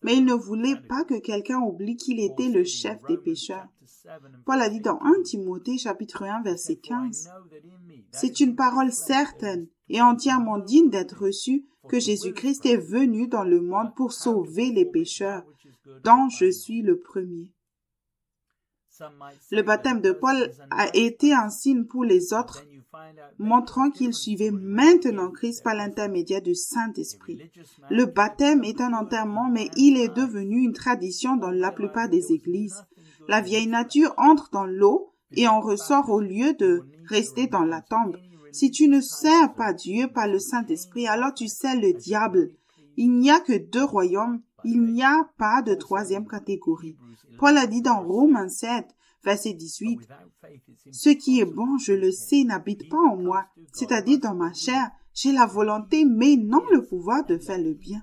mais il ne voulait pas que quelqu'un oublie qu'il était le chef des pécheurs. Paul a dit dans 1 Timothée, chapitre 1, verset 15, « C'est une parole certaine et entièrement digne d'être reçue que Jésus-Christ est venu dans le monde pour sauver les pécheurs, dont je suis le premier. » Le baptême de Paul a été un signe pour les autres, montrant qu'il suivait maintenant Christ par l'intermédiaire du Saint-Esprit. Le baptême est un enterrement, mais il est devenu une tradition dans la plupart des églises. La vieille nature entre dans l'eau et en ressort au lieu de rester dans la tombe. Si tu ne sers pas Dieu par le Saint-Esprit, alors tu sers le diable. Il n'y a que 2 royaumes, il n'y a pas de 3e catégorie. Paul a dit dans Romains 7, verset 18, « Ce qui est bon, je le sais, n'habite pas en moi, c'est-à-dire dans ma chair. J'ai la volonté, mais non le pouvoir de faire le bien. »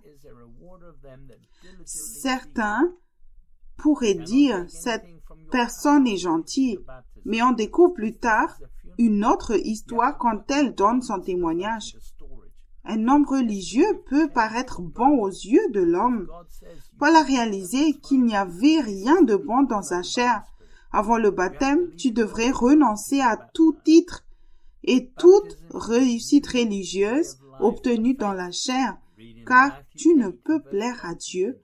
Certains pourraient dire, cette personne est gentille, mais on découvre plus tard une autre histoire quand elle donne son témoignage. Un homme religieux peut paraître bon aux yeux de l'homme. Paul a réalisé qu'il n'y avait rien de bon dans sa chair. Avant le baptême, tu devrais renoncer à tout titre et toute réussite religieuse obtenue dans la chair, car tu ne peux plaire à Dieu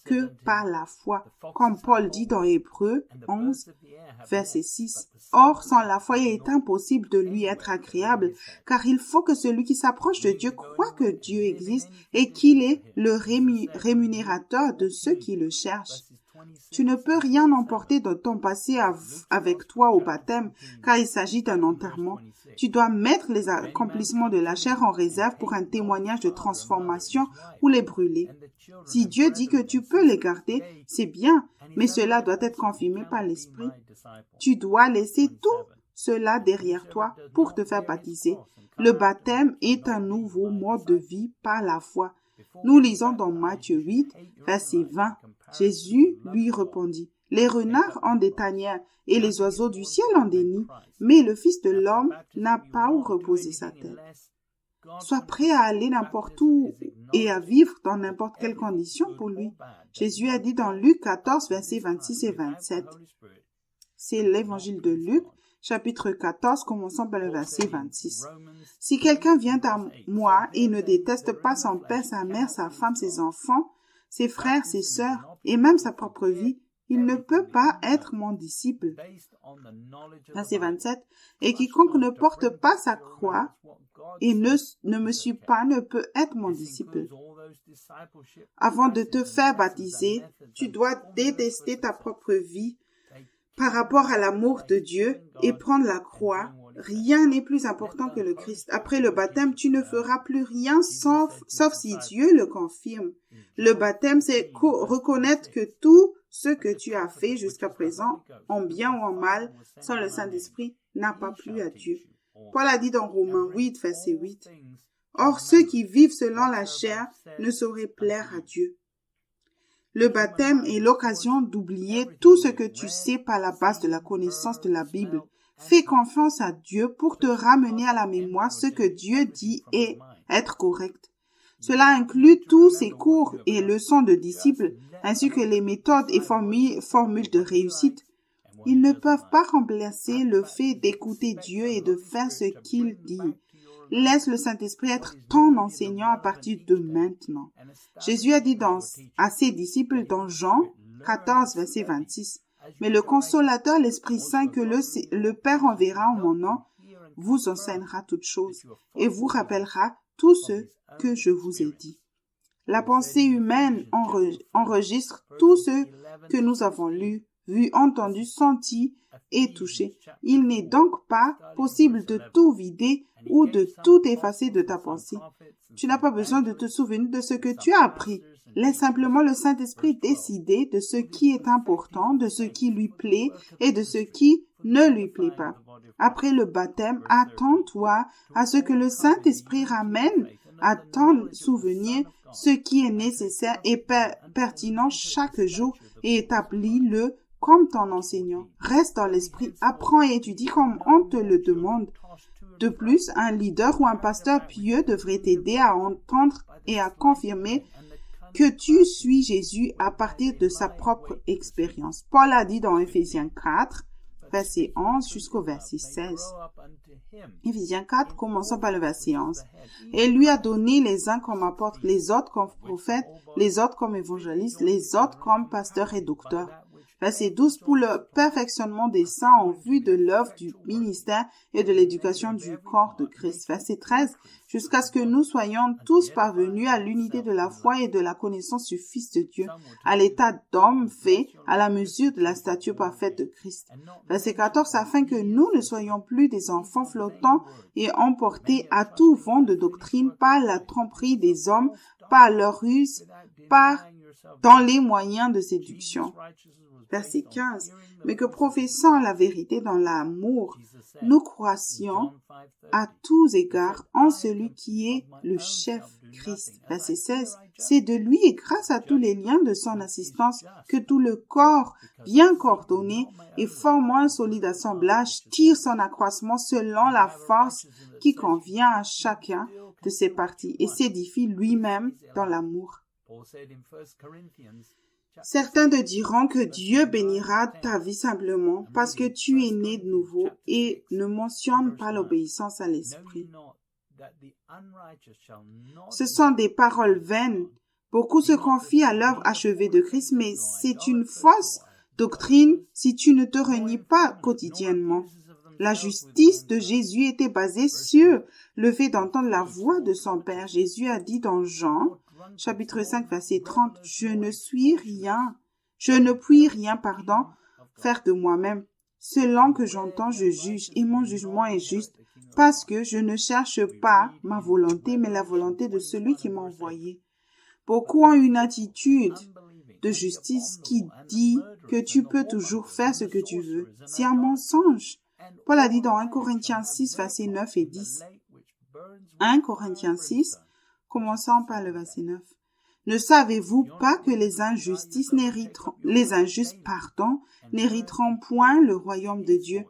que par la foi, comme Paul dit dans Hébreux 11, verset 6. Or, sans la foi, il est impossible de lui être agréable, car il faut que celui qui s'approche de Dieu croit que Dieu existe et qu'il est le rémunérateur de ceux qui le cherchent. Tu ne peux rien emporter de ton passé avec toi au baptême, car il s'agit d'un enterrement. Tu dois mettre les accomplissements de la chair en réserve pour un témoignage de transformation ou les brûler. Si Dieu dit que tu peux les garder, c'est bien, mais cela doit être confirmé par l'Esprit. Tu dois laisser tout cela derrière toi pour te faire baptiser. Le baptême est un nouveau mode de vie par la foi. Nous lisons dans Matthieu 8, verset 20. Jésus lui répondit, « Les renards ont des tanières et les oiseaux du ciel ont des nids, mais le Fils de l'homme n'a pas où reposer sa tête. » Sois prêt à aller n'importe où et à vivre dans n'importe quelle condition pour lui. Jésus a dit dans Luc 14, versets 26 et 27. C'est l'évangile de Luc, chapitre 14, commençons par le verset 26. « Si quelqu'un vient à moi et ne déteste pas son père, sa mère, sa femme, ses enfants, ses frères, ses sœurs et même sa propre vie, il ne peut pas être mon disciple. » Verset 27. « Et quiconque ne porte pas sa croix et ne me suit pas ne peut être mon disciple. » Avant de te faire baptiser, tu dois détester ta propre vie par rapport à l'amour de Dieu et prendre la croix. Rien n'est plus important que le Christ. Après le baptême, tu ne feras plus rien sauf si Dieu le confirme. Le baptême, c'est reconnaître que tout ce que tu as fait jusqu'à présent, en bien ou en mal, sans le Saint-Esprit, n'a pas plu à Dieu. Paul a dit dans Romains 8, verset 8, « Or, ceux qui vivent selon la chair ne sauraient plaire à Dieu. » Le baptême est l'occasion d'oublier tout ce que tu sais par la base de la connaissance de la Bible. Fais confiance à Dieu pour te ramener à la mémoire ce que Dieu dit et être correct. Cela inclut tous ses cours et leçons de disciples, ainsi que les méthodes et formules de réussite. Ils ne peuvent pas remplacer le fait d'écouter Dieu et de faire ce qu'il dit. Laisse le Saint-Esprit être ton enseignant à partir de maintenant. Jésus a dit à ses disciples dans Jean 14, verset 26, « Mais le consolateur, l'Esprit Saint que le Père enverra en mon nom, vous enseignera toutes choses et vous rappellera tout ce que je vous ai dit. » La pensée humaine enregistre tout ce que nous avons lu, vu, entendu, senti et touché. Il n'est donc pas possible de tout vider ou de tout effacer de ta pensée. Tu n'as pas besoin de te souvenir de ce que tu as appris. Laisse simplement le Saint-Esprit décider de ce qui est important, de ce qui lui plaît et de ce qui ne lui plaît pas. Après le baptême, attends-toi à ce que le Saint-Esprit ramène à ton souvenir ce qui est nécessaire et pertinent chaque jour et établis-le comme ton enseignant. Reste dans l'esprit, apprends et étudie comme on te le demande. De plus, un leader ou un pasteur pieux devrait t'aider à entendre et à confirmer que tu suis Jésus à partir de sa propre expérience. Paul a dit dans Éphésiens 4, verset 11 jusqu'au verset 16. Éphésiens 4, commençons par le verset 11. « Et lui a donné les uns comme apôtres, les autres comme prophètes, les autres comme évangélistes, les autres comme pasteurs et docteurs. » Verset 12, pour le perfectionnement des saints en vue de l'œuvre du ministère et de l'éducation du corps de Christ. Verset 13, jusqu'à ce que nous soyons tous parvenus à l'unité de la foi et de la connaissance du Fils de Dieu, à l'état d'homme fait à la mesure de la stature parfaite de Christ. Verset 14, afin que nous ne soyons plus des enfants flottants et emportés à tout vent de doctrine par la tromperie des hommes, par leur ruse, dans les moyens de séduction. Verset 15, mais que professant la vérité dans l'amour, nous croissions à tous égards en celui qui est le chef Christ. Verset 16, c'est de lui et grâce à tous les liens de son assistance que tout le corps bien coordonné et formant un solide assemblage tire son accroissement selon la force qui convient à chacun de ses parties et s'édifie lui-même dans l'amour. Certains te diront que Dieu bénira ta vie simplement parce que tu es né de nouveau et ne mentionne pas l'obéissance à l'esprit. Ce sont des paroles vaines Beaucoup se confient à l'œuvre achevée de Christ, mais c'est une fausse doctrine si tu ne te renies pas quotidiennement. La justice de Jésus était basée sur le fait d'entendre la voix de son Père. Jésus a dit dans Jean, chapitre 5, verset 30, « Je ne puis rien, faire de moi-même. Selon que j'entends, je juge, et mon jugement est juste, parce que je ne cherche pas ma volonté, mais la volonté de celui qui m'a envoyé. » Beaucoup ont une attitude de justice qui dit que tu peux toujours faire ce que tu veux. C'est un mensonge. Paul a dit dans 1 Corinthiens 6, versets 9 et 10. 1 Corinthiens 6, commençons par le verset 9. « Ne savez-vous pas que les injustes n'hériteront point le royaume de Dieu?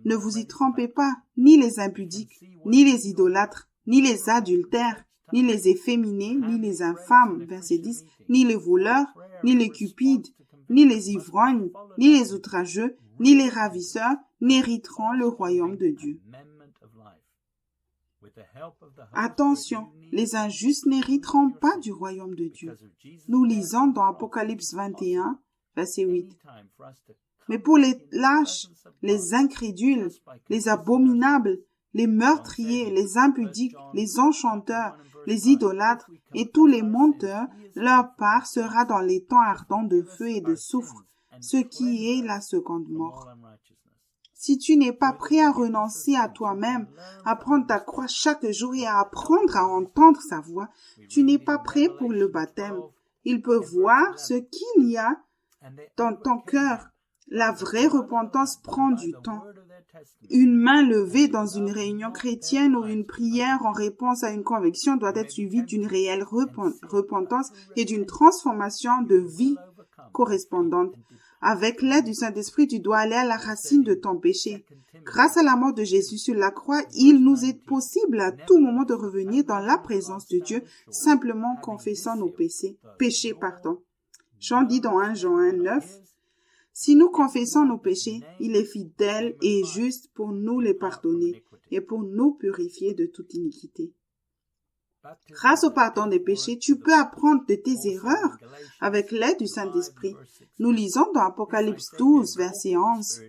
Ne vous y trompez pas, ni les impudiques, ni les idolâtres, ni les adultères, ni les efféminés, ni les infâmes, verset 10, ni les voleurs, ni les cupides, ni les ivrognes, ni les outrageux, ni les ravisseurs n'hériteront le royaume de Dieu. » Attention, les injustes n'hériteront pas du royaume de Dieu. Nous lisons dans Apocalypse 21, verset 8. Mais pour les lâches, les incrédules, les abominables, les meurtriers, les impudiques, les enchanteurs, les idolâtres et tous les menteurs, leur part sera dans les temps ardents de feu et de soufre, ce qui est la seconde mort. Si tu n'es pas prêt à renoncer à toi-même, à prendre ta croix chaque jour et à apprendre à entendre sa voix, tu n'es pas prêt pour le baptême. Il peut voir ce qu'il y a dans ton cœur. La vraie repentance prend du temps. Une main levée dans une réunion chrétienne ou une prière en réponse à une conviction doit être suivie d'une réelle repentance et d'une transformation de vie correspondante. Avec l'aide du Saint-Esprit, tu dois aller à la racine de ton péché. Grâce à la mort de Jésus sur la croix, il nous est possible à tout moment de revenir dans la présence de Dieu, simplement en confessant nos péchés. Jean dit dans 1 Jean 1, 9, « Si nous confessons nos péchés, il est fidèle et juste pour nous les pardonner et pour nous purifier de toute iniquité. » Grâce au pardon des péchés, tu peux apprendre de tes erreurs avec l'aide du Saint-Esprit. Nous lisons dans Apocalypse 12, verset 11.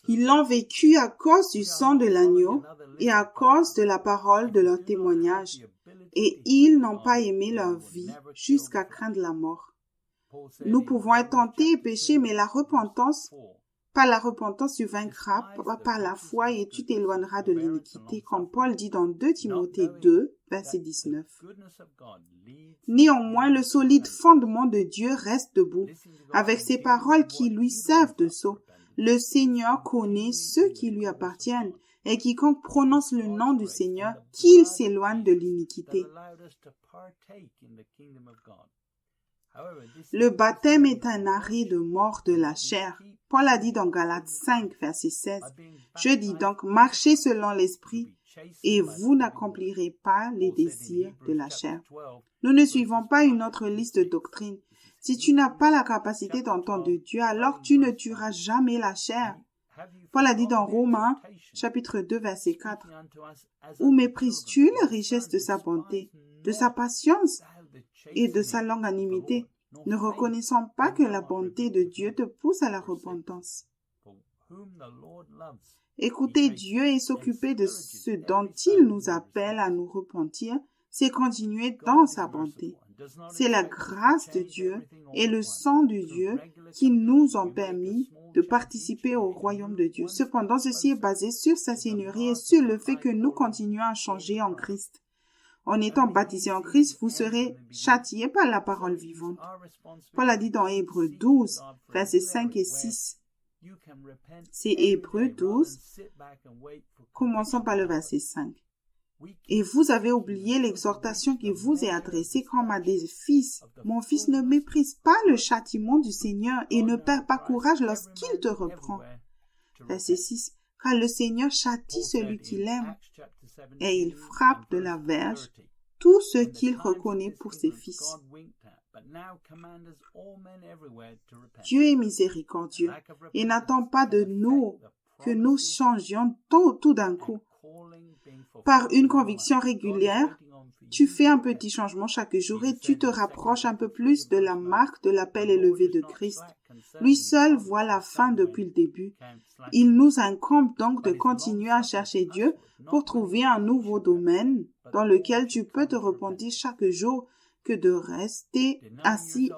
Ils l'ont vécu à cause du sang de l'agneau et à cause de la parole de leur témoignage, et ils n'ont pas aimé leur vie jusqu'à craindre la mort. Nous pouvons être tentés et pécher, mais par la repentance, tu vaincras par la foi et tu t'éloigneras de l'iniquité, comme Paul dit dans 2 Timothée 2, verset 19. Néanmoins, le solide fondement de Dieu reste debout, avec ses paroles qui lui servent de sceau. Le Seigneur connaît ceux qui lui appartiennent, et quiconque prononce le nom du Seigneur, qu'il s'éloigne de l'iniquité. Le baptême est un arrêt de mort de la chair. Paul a dit dans Galates 5, verset 16, « Je dis donc, marchez selon l'esprit, et vous n'accomplirez pas les désirs de la chair. » Nous ne suivons pas une autre liste de doctrines. Si tu n'as pas la capacité d'entendre Dieu, alors tu ne tueras jamais la chair. Paul a dit dans Romains, chapitre 2, verset 4, « Où méprises-tu la richesse de sa bonté, de sa patience et de sa longanimité, ne reconnaissant pas que la bonté de Dieu te pousse à la repentance. » Écouter Dieu et s'occuper de ce dont il nous appelle à nous repentir, c'est continuer dans sa bonté. C'est la grâce de Dieu et le sang de Dieu qui nous ont permis de participer au royaume de Dieu. Cependant, ceci est basé sur sa seigneurie et sur le fait que nous continuons à changer en Christ. En étant baptisé en Christ, vous serez châtiés par la parole vivante. Paul a dit dans Hébreux 12, versets 5 et 6. C'est Hébreux 12. Commençons par le verset 5. Et vous avez oublié l'exhortation qui vous est adressée comme à des fils. Mon fils, ne méprise pas le châtiment du Seigneur et ne perds pas courage lorsqu'il te reprend. Verset 6. Car le Seigneur châtie celui qu'il aime et il frappe de la verge tout ce qu'il reconnaît pour ses fils. Dieu est miséricordieux et n'attend pas de nous que nous changions tout d'un coup. Par une conviction régulière, tu fais un petit changement chaque jour et tu te rapproches un peu plus de la marque de l'appel élevé de Christ. Lui seul voit la fin depuis le début. Il nous incombe donc de continuer à chercher Dieu pour trouver un nouveau domaine dans lequel tu peux te repentir chaque jour que de rester assis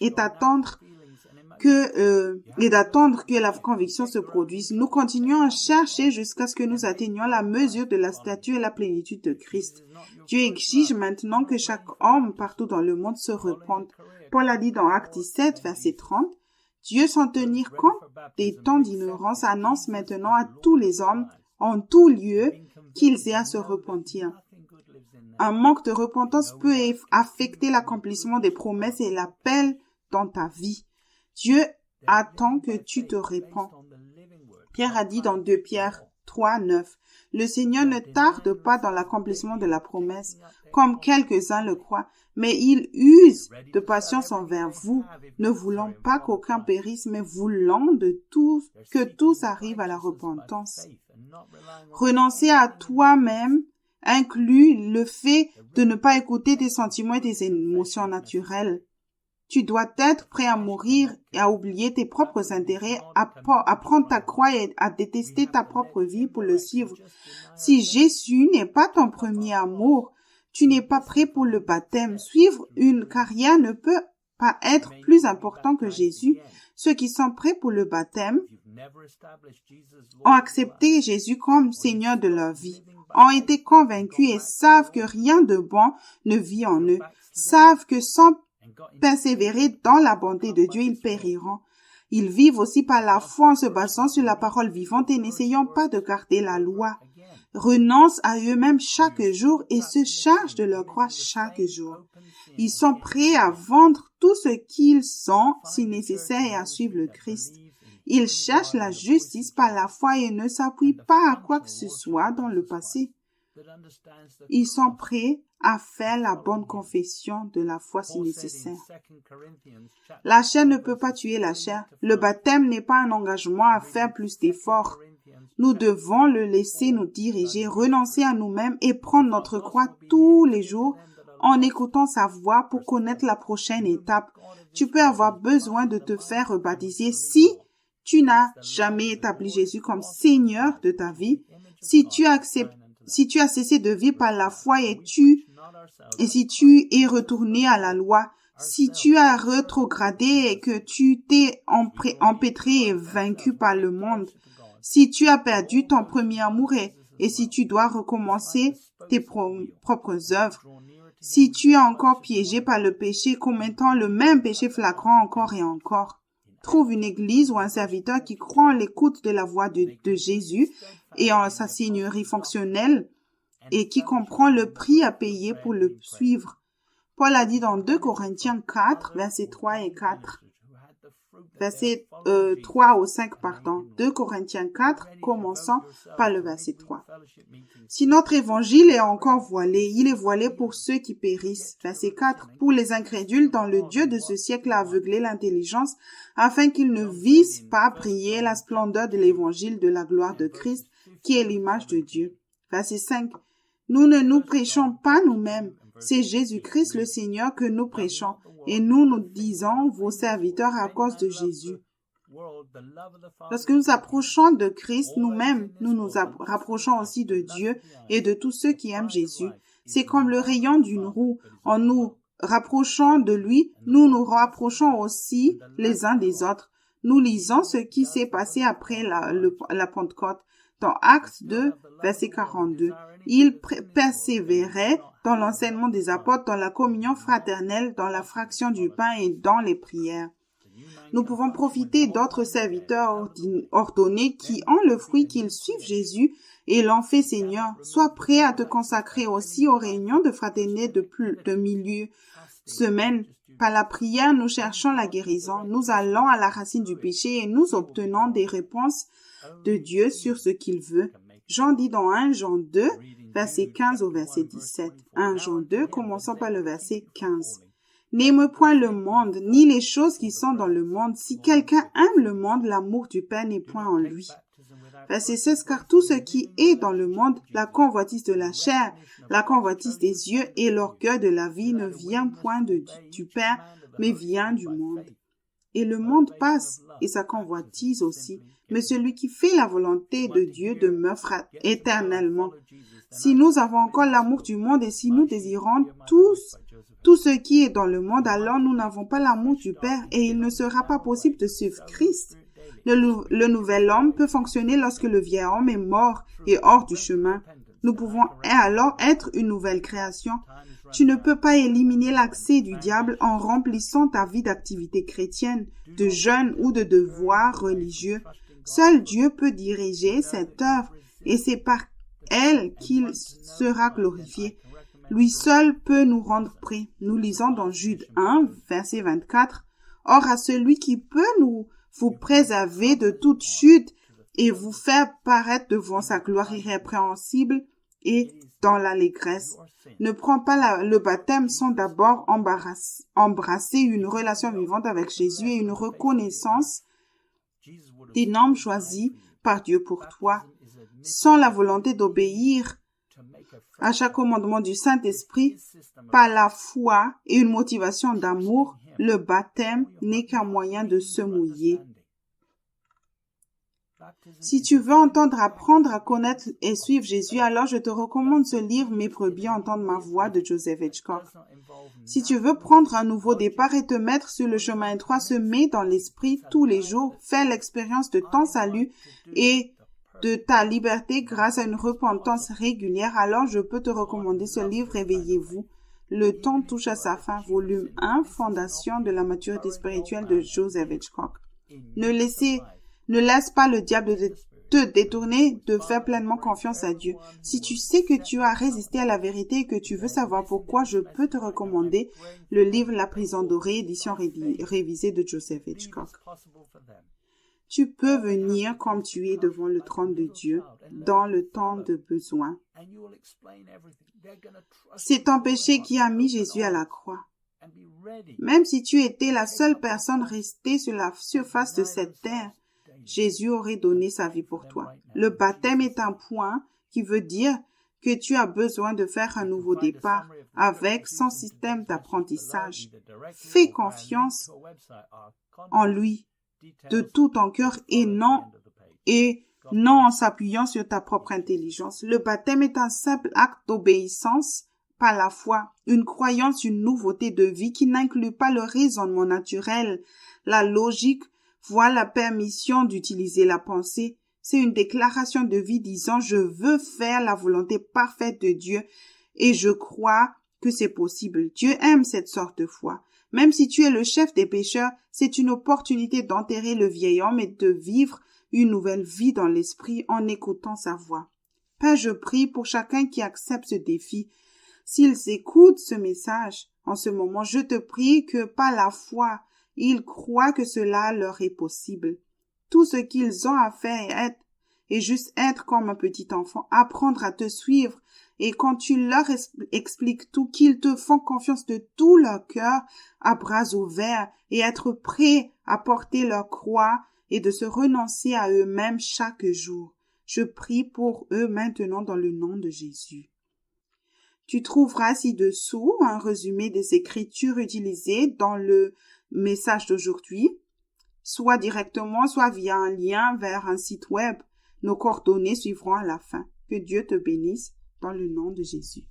et d'attendre que la conviction se produise. Nous continuons à chercher jusqu'à ce que nous atteignions la mesure de la stature et la plénitude de Christ. Dieu exige maintenant que chaque homme partout dans le monde se repente. Paul a dit dans Actes 17, verset 30, « Dieu, sans tenir compte des temps d'ignorance, annonce maintenant à tous les hommes, en tout lieu, qu'ils aient à se repentir. » Un manque de repentance peut affecter l'accomplissement des promesses et l'appel dans ta vie. Dieu attend que tu te répands. Pierre a dit dans 2 Pierre 3, 9, « Le Seigneur ne tarde pas dans l'accomplissement de la promesse, comme quelques-uns le croient, mais il use de patience envers vous, ne voulant pas qu'aucun périsse, mais voulant que tous arrivent à la repentance. » Renoncer à toi-même inclut le fait de ne pas écouter tes sentiments et tes émotions naturelles. Tu dois être prêt à mourir et à oublier tes propres intérêts, à prendre ta croix et à détester ta propre vie pour le suivre. Si Jésus n'est pas ton premier amour, tu n'es pas prêt pour le baptême. Suivre une carrière ne peut pas être plus important que Jésus. Ceux qui sont prêts pour le baptême ont accepté Jésus comme Seigneur de leur vie, ont été convaincus et savent que rien de bon ne vit en eux, savent que sans persévérer dans la bonté de Dieu, ils périront. Ils vivent aussi par la foi en se basant sur la parole vivante et n'essayant pas de garder la loi. Renoncent à eux-mêmes chaque jour et se chargent de leur croix chaque jour. Ils sont prêts à vendre tout ce qu'ils sont si nécessaire et à suivre le Christ. Ils cherchent la justice par la foi et ne s'appuient pas à quoi que ce soit dans le passé. Ils sont prêts à faire la bonne confession de la foi si nécessaire. La chair ne peut pas tuer la chair. Le baptême n'est pas un engagement à faire plus d'efforts. Nous devons le laisser nous diriger, renoncer à nous-mêmes et prendre notre croix tous les jours en écoutant sa voix pour connaître la prochaine étape. Tu peux avoir besoin de te faire rebaptiser si tu n'as jamais établi Jésus comme Seigneur de ta vie, si tu as cessé de vivre par la foi et si tu es retourné à la loi, si tu as rétrogradé et que tu t'es empêtré et vaincu par le monde, si tu as perdu ton premier amour et si tu dois recommencer tes propres œuvres, si tu es encore piégé par le péché, commettant le même péché flagrant encore et encore. Trouve une église ou un serviteur qui croit en l'écoute de la voix de Jésus et en sa seigneurie fonctionnelle et qui comprend le prix à payer pour le suivre. Paul a dit dans 2 Corinthiens 4, versets 3 et 4. Versets 3 au 5, pardon. 2 Corinthiens 4, commençant par le verset 3. Si notre évangile est encore voilé, il est voilé pour ceux qui périssent. Verset 4. Pour les incrédules, dont le Dieu de ce siècle a aveuglé l'intelligence, afin qu'ils ne vissent pas briller la splendeur de l'évangile de la gloire de Christ, qui est l'image de Dieu. Verset 5. Nous ne nous prêchons pas nous-mêmes. C'est Jésus-Christ le Seigneur que nous prêchons. Et nous disons vos serviteurs à cause de Jésus. Lorsque nous approchons de Christ nous-mêmes, nous nous rapprochons aussi de Dieu et de tous ceux qui aiment Jésus. C'est comme le rayon d'une roue. En nous rapprochant de lui, nous nous rapprochons aussi les uns des autres. Nous lisons ce qui s'est passé après la Pentecôte. Dans Actes 2, verset 42, ils persévéraient dans l'enseignement des apôtres, dans la communion fraternelle, dans la fraction du pain et dans les prières. Nous pouvons profiter d'autres serviteurs ordonnés qui ont le fruit qu'ils suivent Jésus et l'ont fait Seigneur. Sois prêt à te consacrer aussi aux réunions de fraternité de milieu semaine. Par la prière, nous cherchons la guérison. Nous allons à la racine du péché et nous obtenons des réponses de Dieu sur ce qu'il veut. Jean dit dans 1 Jean 2, verset 15 au verset 17. 1 Jean 2, commençons par le verset 15. N'aime point le monde, ni les choses qui sont dans le monde. Si quelqu'un aime le monde, l'amour du Père n'est point en lui. Verset 16, car tout ce qui est dans le monde, la convoitise de la chair, la convoitise des yeux et l'orgueil de la vie ne vient point du Père, mais vient du monde. Et le monde passe, et sa convoitise aussi, mais celui qui fait la volonté de Dieu demeure éternellement. Si nous avons encore l'amour du monde et si nous désirons tout ce qui est dans le monde, alors nous n'avons pas l'amour du Père et il ne sera pas possible de suivre Christ. Le nouvel homme peut fonctionner lorsque le vieil homme est mort et hors du chemin. Nous pouvons alors être une nouvelle création. Tu ne peux pas éliminer l'accès du diable en remplissant ta vie d'activité chrétienne, de jeûne ou de devoirs religieux. Seul Dieu peut diriger cette œuvre et c'est par elle qu'il sera glorifié. Lui seul peut nous rendre prêts. Nous lisons dans Jude 1, verset 24. Or à celui qui peut vous préserver de toute chute et vous faire paraître devant sa gloire irrépréhensible et dans l'allégresse. Ne prends pas le baptême sans d'abord embrasser une relation vivante avec Jésus et une reconnaissance des normes choisies par Dieu pour toi. Sans la volonté d'obéir à chaque commandement du Saint-Esprit, par la foi et une motivation d'amour, le baptême n'est qu'un moyen de se mouiller. Si tu veux apprendre à connaître et suivre Jésus, alors je te recommande ce livre « Mes brebis entendent ma voix » de Joseph Hitchcock. Si tu veux prendre un nouveau départ et te mettre sur le chemin étroit, semé dans l'esprit tous les jours, faire l'expérience de ton salut et de ta liberté grâce à une repentance régulière, alors je peux te recommander ce livre « Réveillez-vous ». Le temps touche à sa fin, volume 1, Fondation de la maturité spirituelle de Joseph Hitchcock. Ne laisse pas le diable te détourner de faire pleinement confiance à Dieu. Si tu sais que tu as résisté à la vérité et que tu veux savoir pourquoi, je peux te recommander le livre La prison dorée, édition révisée de Joseph Hitchcock. Tu peux venir comme tu es devant le trône de Dieu dans le temps de besoin. C'est ton péché qui a mis Jésus à la croix. Même si tu étais la seule personne restée sur la surface de cette terre, Jésus aurait donné sa vie pour toi. Le baptême est un point qui veut dire que tu as besoin de faire un nouveau départ avec son système d'apprentissage. Fais confiance en lui de tout ton cœur et non en s'appuyant sur ta propre intelligence. Le baptême est un simple acte d'obéissance par la foi, une croyance, une nouveauté de vie qui n'inclut pas le raisonnement naturel, la logique, voire la permission d'utiliser la pensée. C'est une déclaration de vie disant « Je veux faire la volonté parfaite de Dieu et je crois que c'est possible. » Dieu aime cette sorte de foi. Même si tu es le chef des pécheurs, c'est une opportunité d'enterrer le vieil homme et de vivre une nouvelle vie dans l'esprit en écoutant sa voix. Père, je prie pour chacun qui accepte ce défi. S'ils écoutent ce message en ce moment, je te prie que par la foi, ils croient que cela leur est possible. Tout ce qu'ils ont à faire est juste être comme un petit enfant, apprendre à te suivre et quand tu leur expliques tout, qu'ils te font confiance de tout leur cœur à bras ouverts et être prêts à porter leur croix et de se renoncer à eux-mêmes chaque jour. Je prie pour eux maintenant dans le nom de Jésus. Tu trouveras ci-dessous un résumé des écritures utilisées dans le message d'aujourd'hui, soit directement, soit via un lien vers un site web. Nos coordonnées suivront à la fin. Que Dieu te bénisse dans le nom de Jésus.